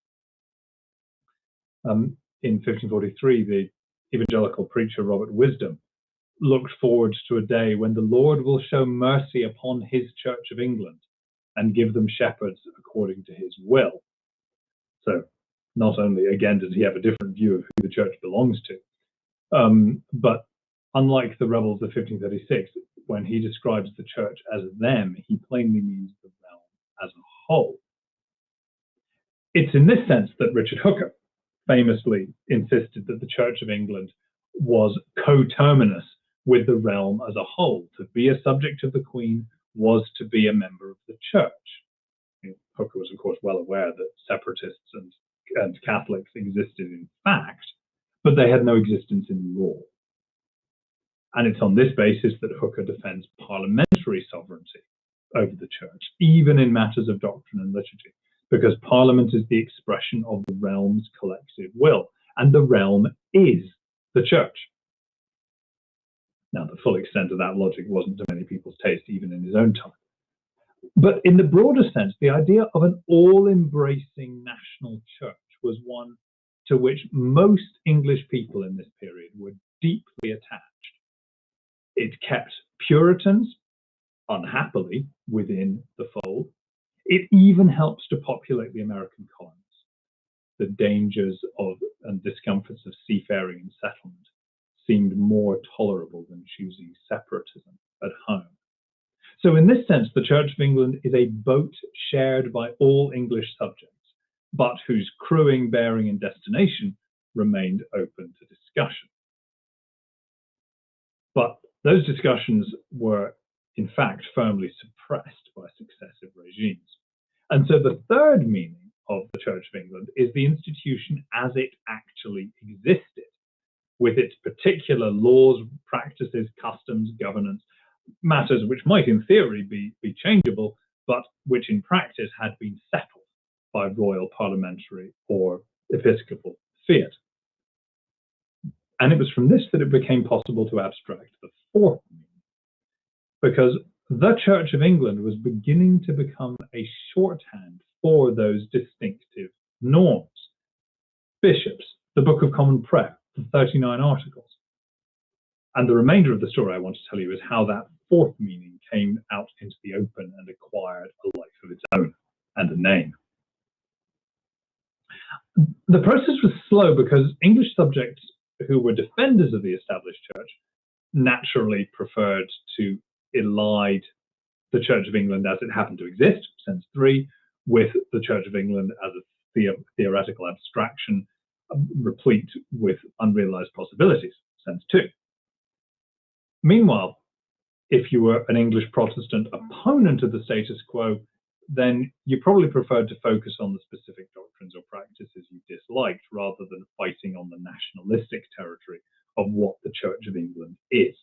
In 1543, the evangelical preacher Robert Wisdom looked forward to a day when the Lord will show mercy upon his Church of England and give them shepherds according to his will. So not only, again, does he have a different view of who the church belongs to, but unlike the rebels of 1536, when he describes the church as them, he plainly means the realm as a whole. It's in this sense that Richard Hooker famously insisted that the Church of England was coterminous with the realm as a whole. To be a subject of the Queen was to be a member of the church. Hooker was, of course, well aware that separatists and Catholics existed in fact, but they had no existence in law. And it's on this basis that Hooker defends parliamentary sovereignty over the church, even in matters of doctrine and liturgy, because Parliament is the expression of the realm's collective will, and the realm is the church. Now, the full extent of that logic wasn't to many people's taste, even in his own time. But in the broader sense, the idea of an all-embracing national church was one to which most English people in this period were deeply attached. It kept Puritans, unhappily, within the fold. It even helps to populate the American colonies. The dangers of and discomforts of seafaring and settlement seemed more tolerable than choosing separatism at home. So in this sense, the Church of England is a boat shared by all English subjects, but whose crewing, bearing, and destination remained open to discussion. But those discussions were, in fact, firmly suppressed by successive regimes. And so the third meaning of the Church of England is the institution as it actually existed, with its particular laws, practices, customs, governance, matters which might in theory be changeable, but which in practice had been settled by royal, parliamentary, or episcopal fiat. And it was from this that it became possible to abstract the fourth meaning, because the Church of England was beginning to become a shorthand for those distinctive norms. Bishops, the Book of Common Prayer, the 39 Articles. And the remainder of the story I want to tell you is how that fourth meaning came out into the open and acquired a life of its own and a name. The process was slow because English subjects who were defenders of the established church naturally preferred to elide the Church of England as it happened to exist, sense 3, with the Church of England as a theoretical abstraction replete with unrealized possibilities, sense 2. Meanwhile, if you were an English Protestant opponent of the status quo, then you probably preferred to focus on the specific doctrines or practices you disliked rather than fighting on the nationalistic territory of what the Church of England is.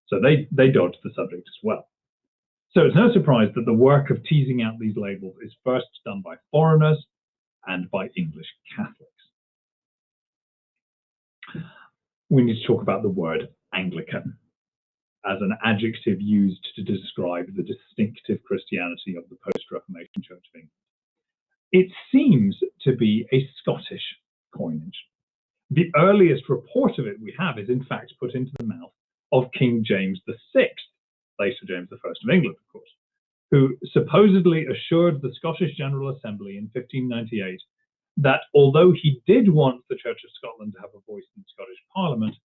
So they dodged the subject as well. So it's no surprise that the work of teasing out these labels is first done by foreigners and by English Catholics. We need to talk about the word Anglican. as an adjective used to describe the distinctive Christianity of the post-Reformation Church of England. It seems to be a Scottish coinage. The earliest report of it we have is in fact put into the mouth of King James VI, later James I of England, of course, who supposedly assured the Scottish General Assembly in 1598 that although he did want the Church of Scotland to have a voice in the Scottish Parliament,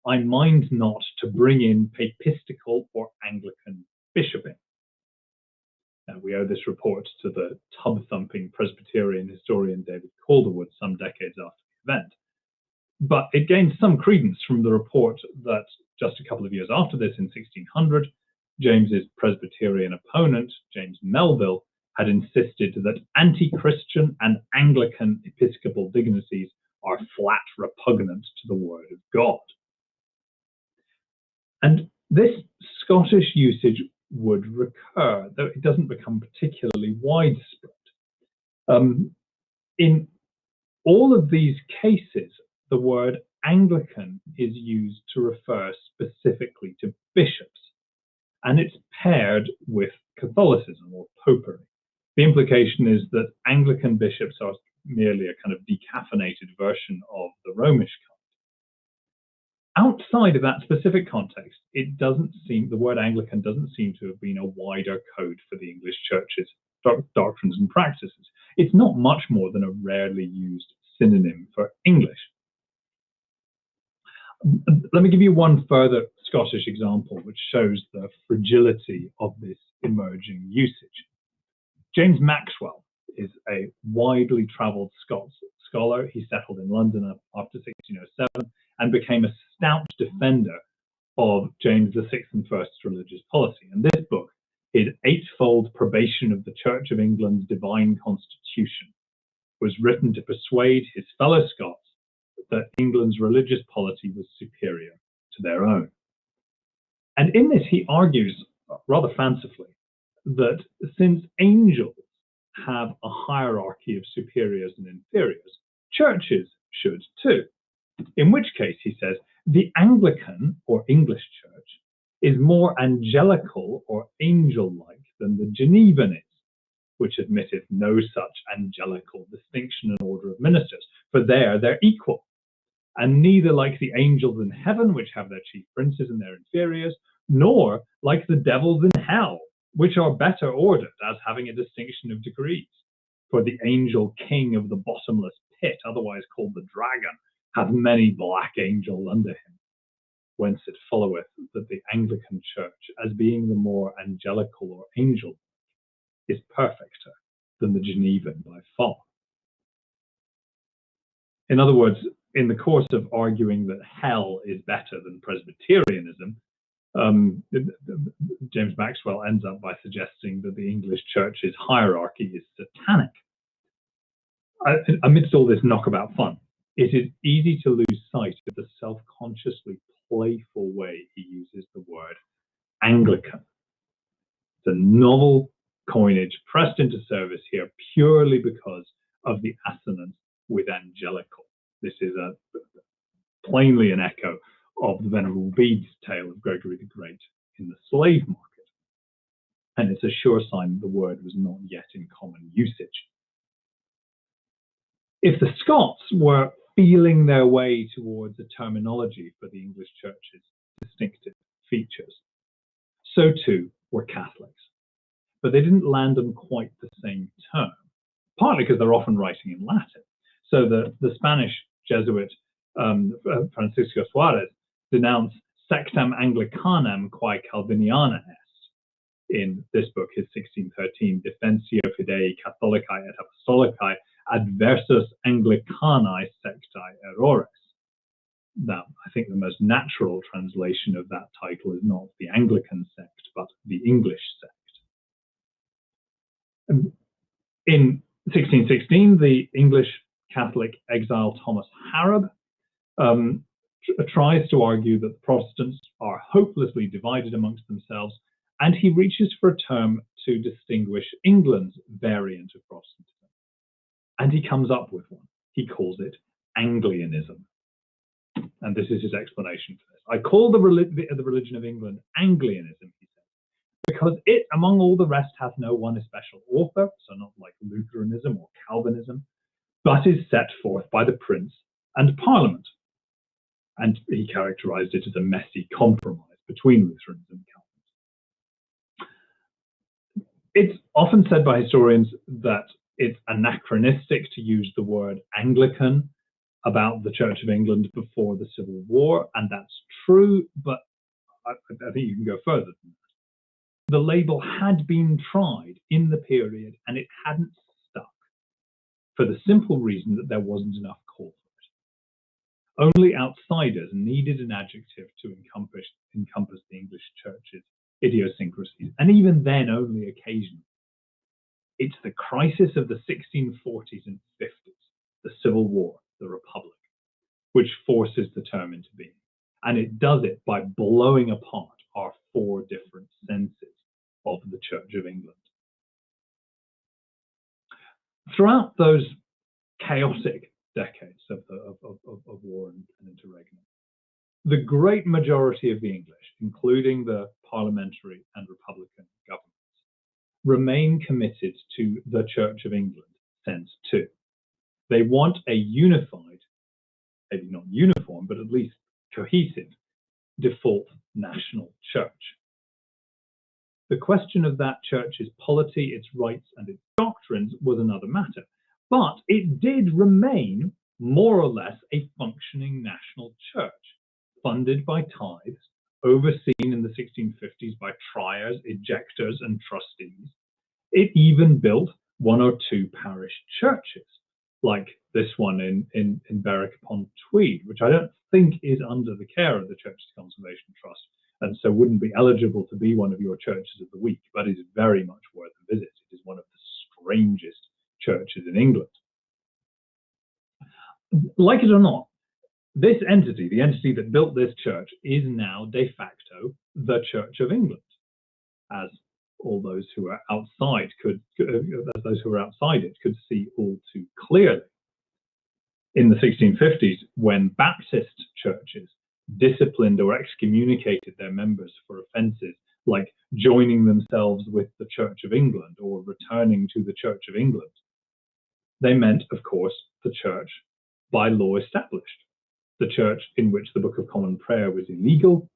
I mind not to bring in papistical or Anglican bishoping. Now, we owe this report to the tub-thumping Presbyterian historian David Calderwood some decades after the event. But it gained some credence from the report that just a couple of years after this, in 1600, James's Presbyterian opponent, James Melville, had insisted that anti-Christian and Anglican episcopal dignities are flat repugnant to the word of God. And this Scottish usage would recur, though it doesn't become particularly widespread. In all of these cases, the word Anglican is used to refer specifically to bishops, and it's paired with Catholicism or popery. The implication is that Anglican bishops are merely a kind of decaffeinated version of the Romish kind. Outside of that specific context, it doesn't seem, the word Anglican doesn't seem to have been a wider code for the English church's doctrines and practices. It's not much more than a rarely used synonym for English. Let me give you one further Scottish example which shows the fragility of this emerging usage. James Maxwell is a widely travelled Scots scholar. He settled in London after 1607 and became a stout defender of James VI and I's religious policy. And this book, his eightfold probation of the Church of England's divine constitution, was written to persuade his fellow Scots that England's religious polity was superior to their own. And in this, he argues, rather fancifully, that since angels have a hierarchy of superiors and inferiors, churches should too. In which case, he says, the Anglican or English church is more angelical or angel-like than the Genevan is, which admitteth no such angelical distinction and order of ministers, for there they're equal, and neither like the angels in heaven, which have their chief princes and their inferiors, nor like the devils in hell, which are better ordered as having a distinction of degrees. For the angel king of the bottomless pit, otherwise called the dragon, hath many black angels under him. Whence it followeth that the Anglican church, as being the more angelical or angel, is perfecter than the Genevan by far. In other words, in the course of arguing that hell is better than Presbyterianism, James Maxwell ends up by suggesting that the English church's hierarchy is satanic. Amidst all this knockabout fun, it is easy to lose sight of the self-consciously playful way he uses the word Anglican. It's a novel coinage pressed into service here purely because of the assonance with angelical. This is plainly an echo of the Venerable Bede's tale of Gregory the Great in the slave market. And it's a sure sign that the word was not yet in common usage. If the Scots were feeling their way towards a terminology for the English church's distinctive features, so too were Catholics. But they didn't land on quite the same term, partly because they're often writing in Latin. So the Spanish Jesuit Francisco Suarez denounced sectam Anglicanam quae Calviniana est in this book, his 1613 Defensio Fidei Catholicae et Apostolicae adversus Anglicanae sectae errores. Now, I think the most natural translation of that title is not the Anglican sect, but the English sect. In 1616, the English Catholic exile Thomas Harrop tries to argue that the Protestants are hopelessly divided amongst themselves, and he reaches for a term to distinguish England's variant of Protestantism. And he comes up with one. He calls it Anglianism. And this is his explanation for this. I call the religion of England Anglianism, he says, because it, among all the rest, hath no one especial author, so not like Lutheranism or Calvinism, but is set forth by the Prince and Parliament. And he characterized it as a messy compromise between Luteranism and Calvinism. It's often said by historians that it's anachronistic to use the word Anglican about the Church of England before the Civil War, and that's true, but I think you can go further than that. The label had been tried in the period, and it hadn't stuck, for the simple reason that there wasn't enough call for it. Only outsiders needed an adjective to encompass the English Church's idiosyncrasies, and even then only occasionally. It's the crisis of the 1640s and 50s, the Civil War, the Republic, which forces the term into being. And it does it by blowing apart our four different senses of the Church of England. Throughout those chaotic decades of war and interregnum, the great majority of the English, including the parliamentary and republican governments, remain committed to the Church of England sense too. They want a unified, maybe not uniform, but at least cohesive, default national church. The question of that church's polity, its rights, and its doctrines was another matter, but it did remain more or less a functioning national church, funded by tithes, overseen in the 1650s by triers, ejectors, and trustees. It even built one or two parish churches, like this one in Berwick upon Tweed, which I don't think is under the care of the Church's Conservation Trust, and so wouldn't be eligible to be one of your churches of the week, but is very much worth a visit. It is one of the strangest churches in England. Like it or not, this entity, the entity that built this church, is now de facto the Church of England, as all those who are outside it could see all too clearly. In the 1650s, when Baptist churches disciplined or excommunicated their members for offences like joining themselves with the Church of England or returning to the Church of England, they meant, of course, the church by law established, the church in which the Book of Common Prayer was illegal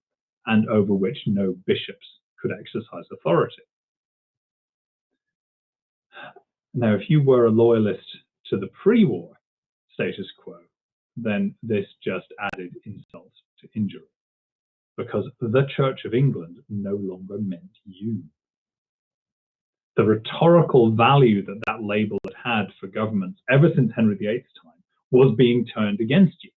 and over which no bishops could exercise authority. Now, if you were a loyalist to the pre-war status quo, then this just added insult to injury, because the Church of England no longer meant you. The rhetorical value that that label had for governments ever since Henry VIII's time was being turned against you.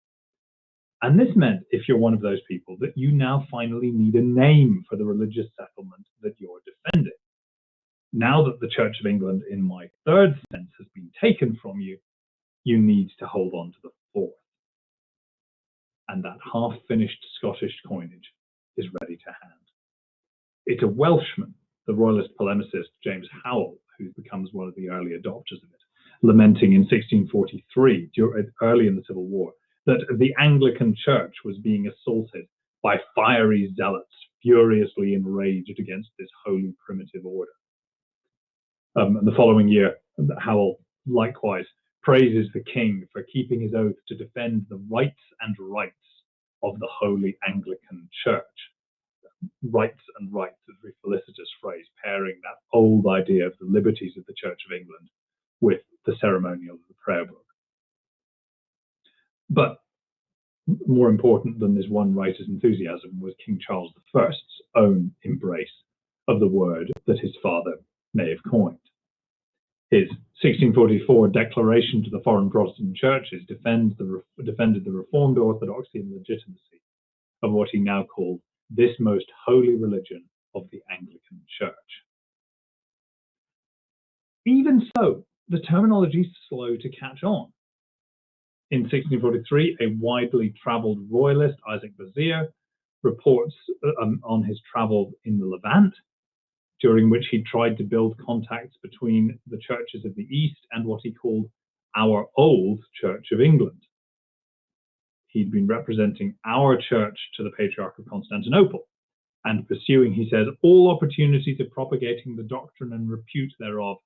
And this meant, if you're one of those people, that you now finally need a name for the religious settlement that you're defending. Now that the Church of England, in my third sense, has been taken from you, you need to hold on to the fourth. And that half-finished Scottish coinage is ready to hand. It's a Welshman, the royalist polemicist James Howell, who becomes one of the early adopters of it, lamenting in 1643, early in the Civil War, that the Anglican Church was being assaulted by fiery zealots furiously enraged against this holy primitive order. And the following year, Howell likewise praises the king for keeping his oath to defend the rights and rights of the Holy Anglican Church. Rights and rights is a very felicitous phrase, pairing that old idea of the liberties of the Church of England with the ceremonial of the prayer book. But more important than this one writer's enthusiasm was King Charles I's own embrace of the word that his father may have coined. His 1644 declaration to the foreign Protestant churches defended the Reformed orthodoxy and legitimacy of what he now called this most holy religion of the Anglican Church. Even so, the terminology is slow to catch on. In 1643, a widely travelled royalist, Isaac Bazier, reports on his travels in the Levant, during which he tried to build contacts between the churches of the East and what he called our old Church of England. he'd been representing our church to the Patriarch of Constantinople, and pursuing, he says, all opportunities of propagating the doctrine and repute thereof,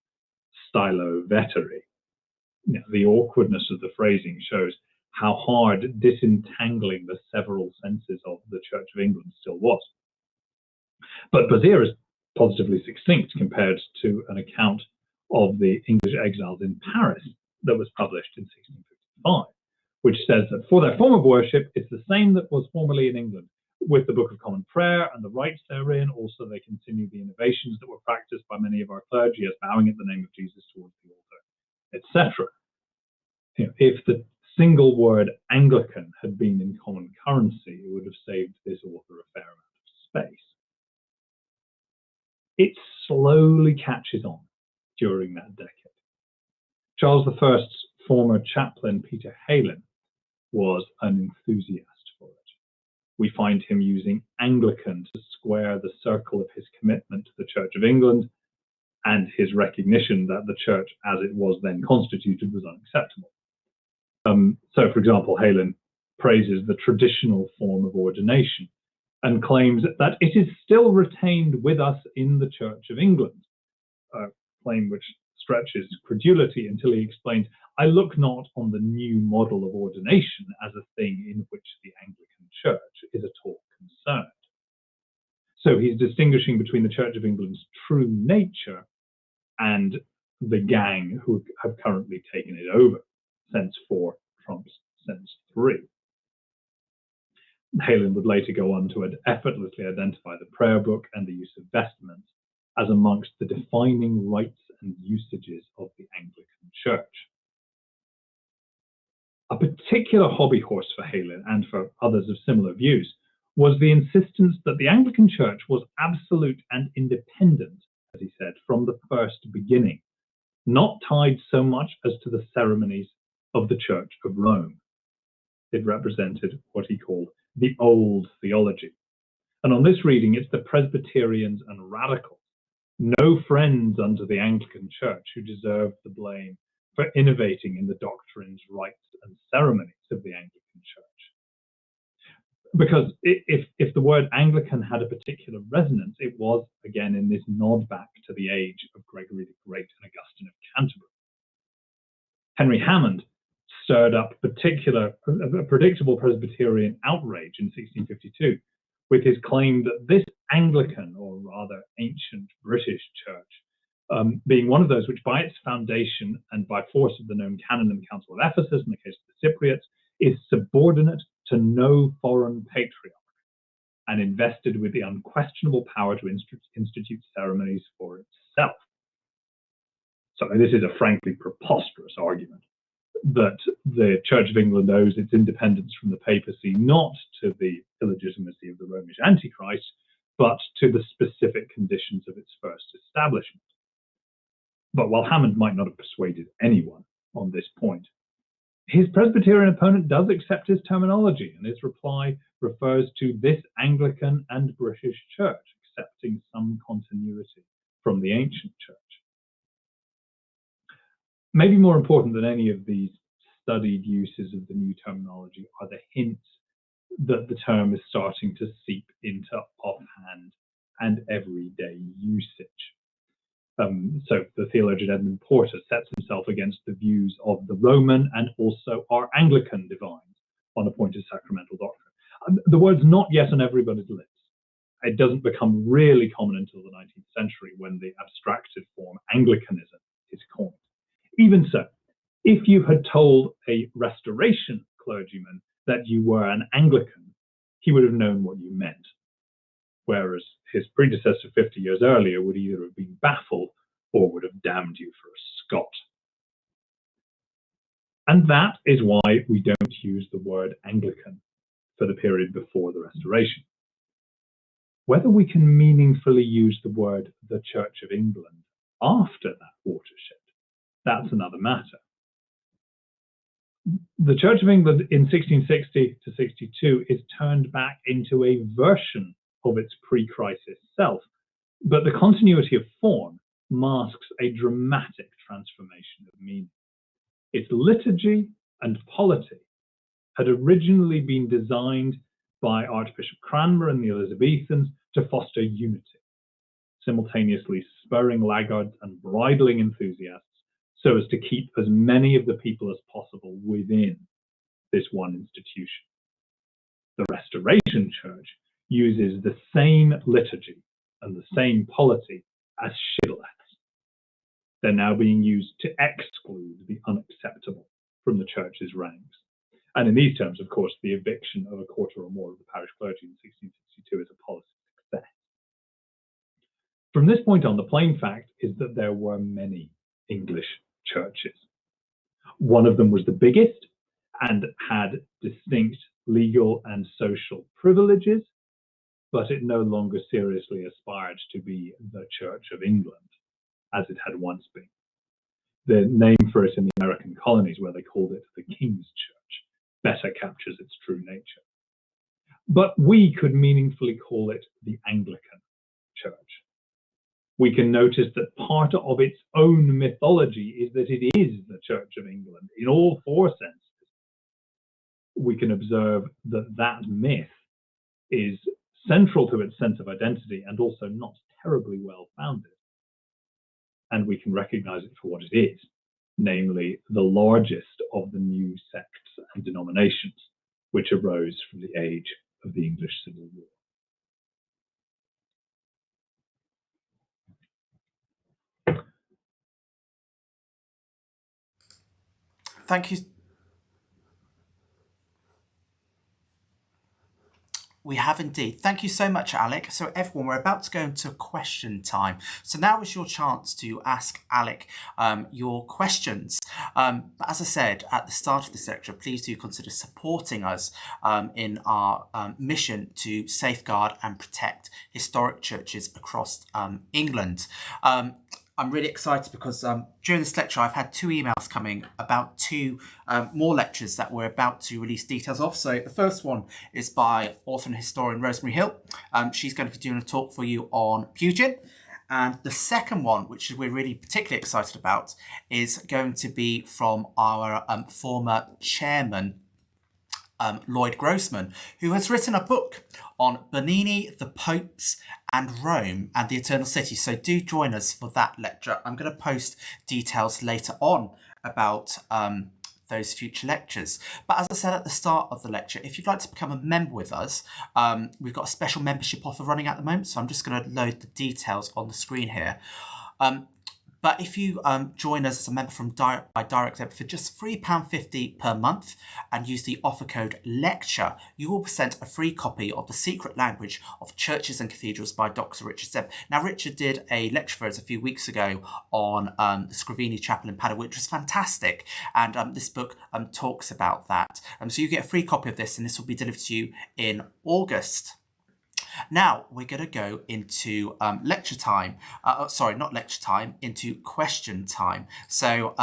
stylo veteri. The awkwardness of the phrasing shows how hard disentangling the several senses of the Church of England still was. But Bazir is positively succinct compared to an account of the English exiles in Paris that was published in 1655, which says that for their form of worship, it's the same that was formerly in England, with the Book of Common Prayer and the rites therein. Also, they continue the innovations that were practiced by many of our clergy as bowing at the name of Jesus towards the altar, etc. If the single word Anglican had been in common currency, it would have saved this author a fair amount of space. It slowly catches on during that decade. Charles I's former chaplain, Peter Heylin, was an enthusiast for it. We find him using Anglican to square the circle of his commitment to the Church of England and his recognition that the church as it was then constituted was unacceptable. So, for example, Heylin praises the traditional form of ordination and claims that it is still retained with us in the Church of England, a claim which stretches credulity until he explains, I look not on the new model of ordination as a thing in which the Anglican Church is at all concerned. So he's distinguishing between the Church of England's true nature and the gang who have currently taken it over. Sense 4 trumps sense 3. Heylin would later go on to effortlessly identify the prayer book and the use of vestments as amongst the defining rites and usages of the Anglican Church. A particular hobby horse for Heylin and for others of similar views was the insistence that the Anglican Church was absolute and independent, as he said, from the first beginning, not tied so much as to the ceremonies of the Church of Rome. It represented what he called the old theology. And on this reading, it's the Presbyterians and radicals, no friends unto the Anglican Church, who deserved the blame for innovating in the doctrines, rites, and ceremonies of the Anglican Church. Because if the word Anglican had a particular resonance, it was, again, in this nod back to the age of Gregory the Great and Augustine of Canterbury. Henry Hammond stirred up a predictable Presbyterian outrage in 1652 with his claim that this Anglican, or rather ancient British church, being one of those which by its foundation and by force of the known canon in the Council of Ephesus, in the case of the Cypriots, is subordinate to no foreign patriarch and invested with the unquestionable power to institute ceremonies for itself. So this is a frankly preposterous argument that the Church of England owes its independence from the papacy not to the illegitimacy of the Romish Antichrist, but to the specific conditions of its first establishment. But while Hammond might not have persuaded anyone on this point, his Presbyterian opponent does accept his terminology, and his reply refers to this Anglican and British Church, accepting some continuity from the ancient church. Maybe more important than any of these studied uses of the new terminology are the hints that the term is starting to seep into offhand and everyday usage. So the theologian Edmund Porter sets himself against the views of the Roman and also our Anglican divines on a point of sacramental doctrine. The word's not yet on everybody's lips. It doesn't become really common until the 19th century when the abstracted form Anglicanism is coined. Even so, if you had told a Restoration clergyman that you were an Anglican, he would have known what you meant, whereas his predecessor 50 years earlier would either have been baffled or would have damned you for a Scot. And that is why we don't use the word Anglican for the period before the Restoration. Whether we can meaningfully use the word the Church of England after that watershed, that's another matter. The Church of England in 1660 to 62 is turned back into a version of its pre-crisis self, but the continuity of form masks a dramatic transformation of meaning. Its liturgy and polity had originally been designed by Archbishop Cranmer and the Elizabethans to foster unity, simultaneously spurring laggards and bridling enthusiasts so as to keep as many of the people as possible within this one institution. The Restoration Church uses the same liturgy and the same polity as shibboleths. They're now being used to exclude the unacceptable from the church's ranks. And in these terms, of course, the eviction of a quarter or more of the parish clergy in 1662 is a policy success. From this point on, the plain fact is that there were many English churches. One of them was the biggest and had distinct legal and social privileges, but it no longer seriously aspired to be the Church of England, as it had once been. The name for it in the American colonies, where they called it the King's Church, better captures its true nature. But we could meaningfully call it the Anglican Church. We can notice that part of its own mythology is that it is the Church of England in all four senses. We can observe that that myth is central to its sense of identity and also not terribly well founded. And we can recognize it for what it is, namely the largest of the new sects and denominations which arose from the age of the English Civil War.
Thank you. We have indeed. Thank you so much, Alec. So everyone, we're about to go into question time. So now is your chance to ask Alec your questions. But as I said at the start of this lecture, please do consider supporting us in our mission to safeguard and protect historic churches across England. I'm really excited because during this lecture, I've had 2 emails coming about 2 more lectures that we're about to release details of. So the first one is by author and historian Rosemary Hill. She's going to be doing a talk for you on Pugin. And the second one, which we're really particularly excited about, is going to be from our former chairman, Lloyd Grossman, who has written a book on Bernini, the popes, and Rome and the Eternal City. So do join us for that lecture. I'm going to post details later on about those future lectures. But as I said at the start of the lecture, if you'd like to become a member with us, we've got a special membership offer running at the moment. So I'm just going to load the details on the screen here. But if you join us as a member by direct debit for just £3.50 per month and use the offer code LECTURE, you will be sent a free copy of The Secret Language of Churches and Cathedrals by Dr. Richard Zebb. Now, Richard did a lecture for us a few weeks ago on the Scrivini Chapel in Padua, which was fantastic. And this book talks about that. So you get a free copy of this, and this will be delivered to you in August. Now we're going to go into lecture time. Not lecture time, into question time. So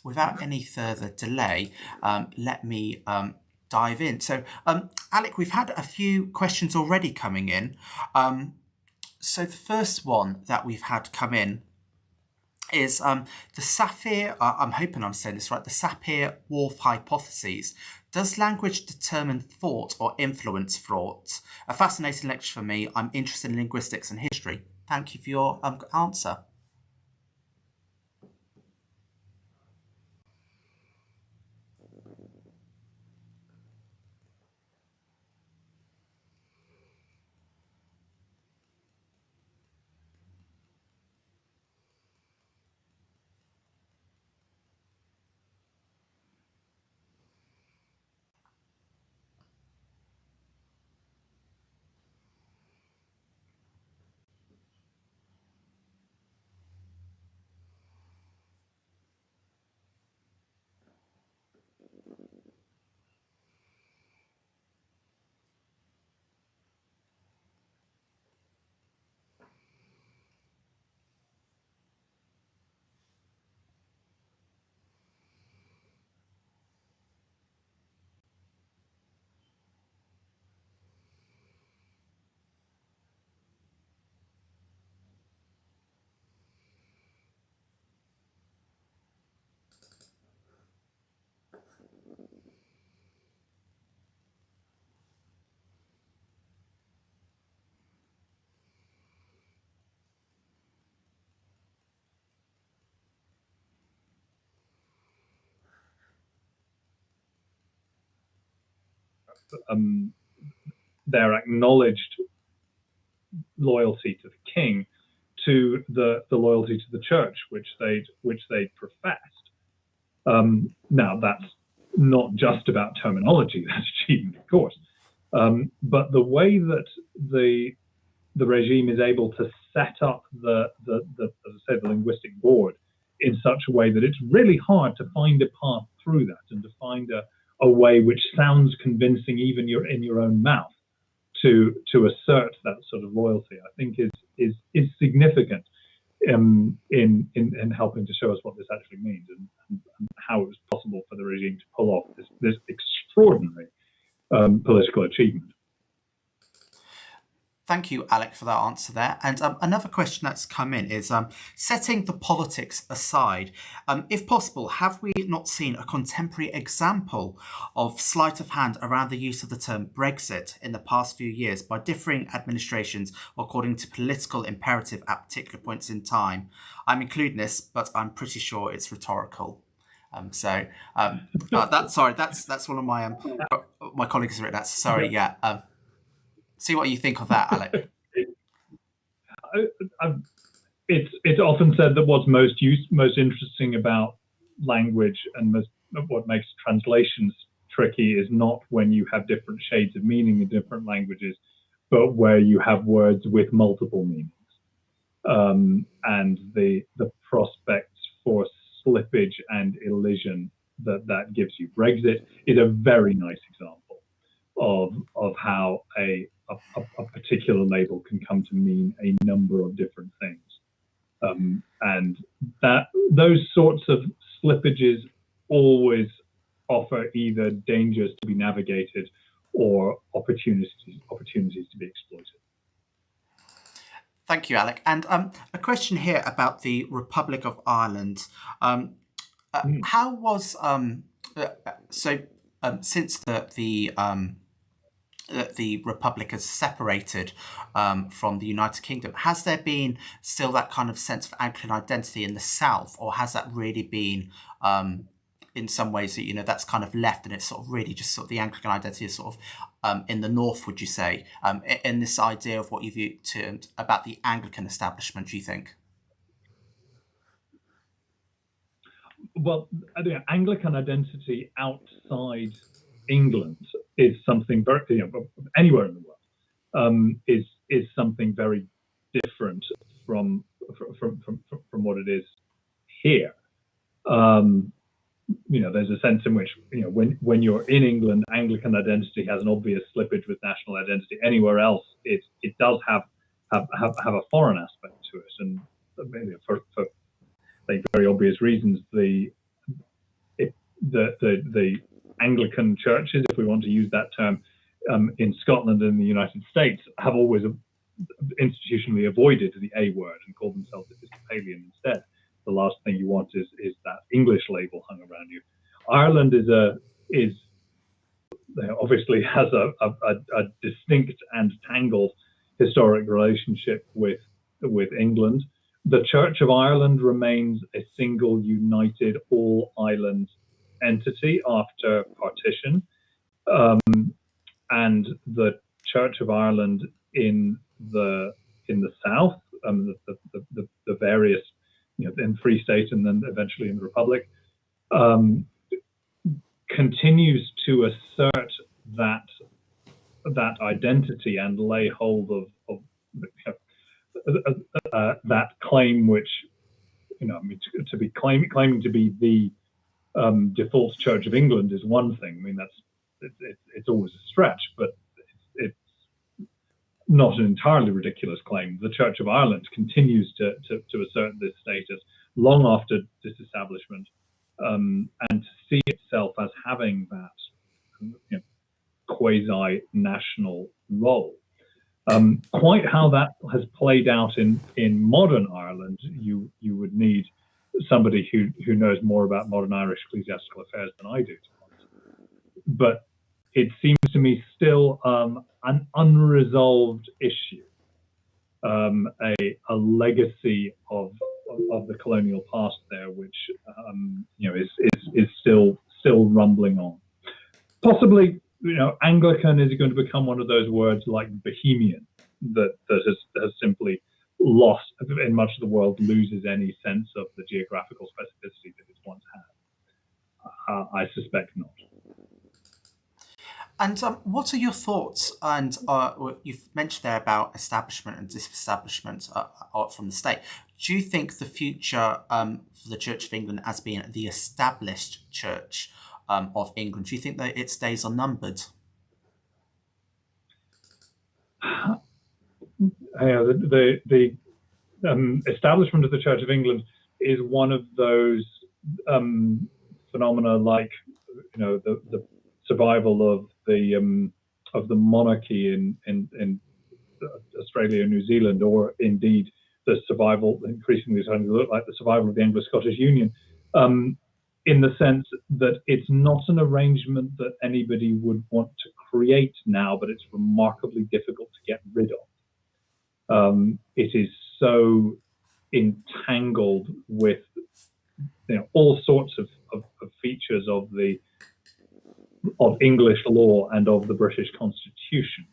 without any further delay, let me dive in. So Alec, we've had a few questions already coming in. So the first one that we've had come in is the Sapir, I'm hoping I'm saying this right, the Sapir-Whorf hypotheses. Does language determine thought or influence thought? A fascinating lecture for me. I'm interested in linguistics and history. Thank you for your answer.
their acknowledged loyalty to the king to the loyalty to the church which they professed. Now that's not just about terminology, that's achievement, of course, but the way that the regime is able to set up the as I say, the linguistic board in such a way that it's really hard to find a path through that and to find a way which sounds convincing even in your own mouth to assert that sort of loyalty, I think is significant in helping to show us what this actually means and how it was possible for the regime to pull off this extraordinary political achievement.
Thank you, Alec, for that answer there. And another question that's come in is, setting the politics aside, if possible, have we not seen a contemporary example of sleight of hand around the use of the term Brexit in the past few years by differing administrations according to political imperative at particular points in time? I'm including this, but I'm pretty sure it's rhetorical. That's one of my colleagues has written that. Sorry, yeah. See what you think of that, Alec.
It's often said that what's most interesting about language and what makes translations tricky is not when you have different shades of meaning in different languages, but where you have words with multiple meanings. And the prospects for slippage and elision that gives you. Brexit is a very nice example of how a particular label can come to mean a number of different things, and that those sorts of slippages always offer either dangers to be navigated or opportunities to be exploited.
Thank you, Alec. And a question here about the Republic of Ireland. How was since the Republic has separated from the United Kingdom, has there been still that kind of sense of Anglican identity in the South, or has that really been in some ways that that's kind of left and it's sort of really just sort of the Anglican identity is sort of in the North, would you say, in this idea of what you've termed about the Anglican establishment, do you think?
Well, the Anglican identity outside England is something very, anywhere in the world, is something very different from what it is here. There's a sense in which when you're in England, Anglican identity has an obvious slippage with national identity. Anywhere else, it does have a foreign aspect to it, and maybe for very obvious reasons, the Anglican churches, if we want to use that term, in Scotland and the United States, have always institutionally avoided the A word and called themselves Episcopalian instead. The last thing you want is that English label hung around you. Ireland obviously has a distinct and tangled historic relationship with England. The Church of Ireland remains a single, united, all-island entity after partition, and the Church of Ireland in the south, the various, in Free State and then eventually in the Republic, continues to assert that identity and lay hold of that claim, which to be claiming to be the default Church of England is one thing. I mean, it's always a stretch, but it's not an entirely ridiculous claim. The Church of Ireland continues to assert this status long after disestablishment, and to see itself as having that quasi-national role. Quite how that has played out in modern Ireland, you would need somebody who knows more about modern Irish ecclesiastical affairs than I do. But it seems to me still an unresolved issue, a legacy of the colonial past there, which is still rumbling on. Possibly, Anglican is going to become one of those words like Bohemian that has simply lost, in much of the world, loses any sense of the geographical specificity that it once had. I suspect not.
And what are your thoughts? And you've mentioned there about establishment and disestablishment from the state. Do you think the future for the Church of England as being the established Church of England, do you think that its days are numbered?
The establishment of the Church of England is one of those phenomena, like the survival of the monarchy in Australia and New Zealand, or indeed the survival, increasingly starting to look like the survival of the Anglo-Scottish Union, in the sense that it's not an arrangement that anybody would want to create now, but it's remarkably difficult to get rid of. It is so entangled with all sorts of features of English law and of the British Constitution.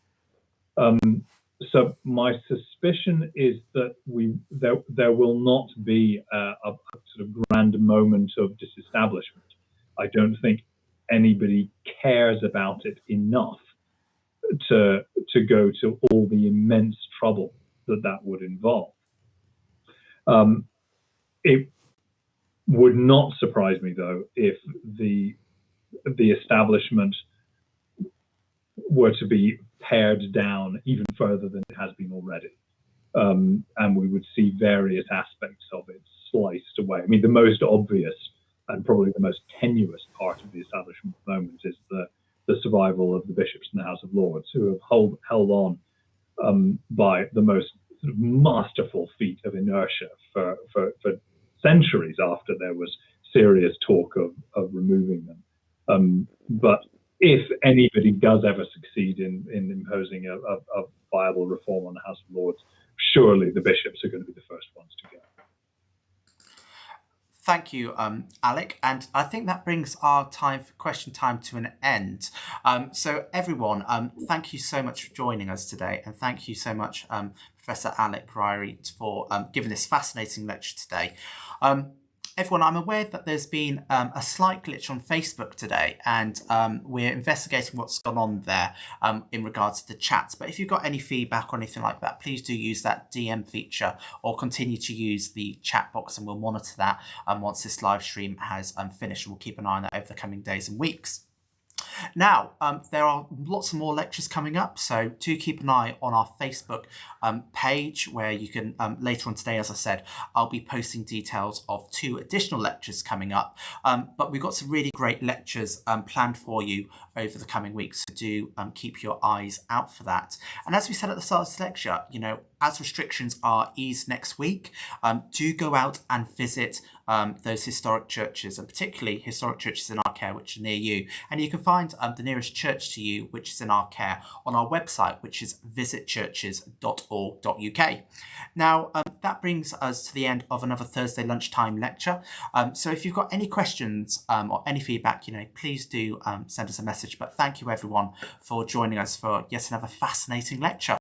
So my suspicion is that there will not be a sort of grand moment of disestablishment. I don't think anybody cares about it enough to go to all the immense trouble that would involve. It would not surprise me, though, if the establishment were to be pared down even further than it has been already, and we would see various aspects of it sliced away. I mean, the most obvious and probably the most tenuous part of the establishment at the moment is the survival of the bishops in the House of Lords, who have held on by the most sort of masterful feat of inertia for centuries after there was serious talk of removing them. But if anybody does ever succeed in imposing a viable reform on the House of Lords, surely the bishops are going to be the first ones to go.
Thank you, Alec. And I think that brings our question time to an end. So everyone, thank you so much for joining us today. And thank you so much, Professor Alec Ryrie, for giving this fascinating lecture today. Everyone, I'm aware that there's been a slight glitch on Facebook today, and we're investigating what's gone on there in regards to the chats. But if you've got any feedback or anything like that, please do use that DM feature or continue to use the chat box, and we'll monitor that once this live stream has finished. We'll keep an eye on that over the coming days and weeks. Now, there are lots of more lectures coming up, so do keep an eye on our Facebook page, where you can, later on today, as I said, I'll be posting details of 2 additional lectures coming up. But we've got some really great lectures planned for you over the coming weeks, so do keep your eyes out for that. And as we said at the start of this lecture, as restrictions are eased next week, do go out and visit those historic churches, and particularly historic churches in our care which are near you. And you can find the nearest church to you which is in our care on our website, which is visitchurches.org.uk. Now, that brings us to the end of another Thursday lunchtime lecture. So if you've got any questions or any feedback, please do send us a message. But thank you everyone for joining us for yet another fascinating lecture.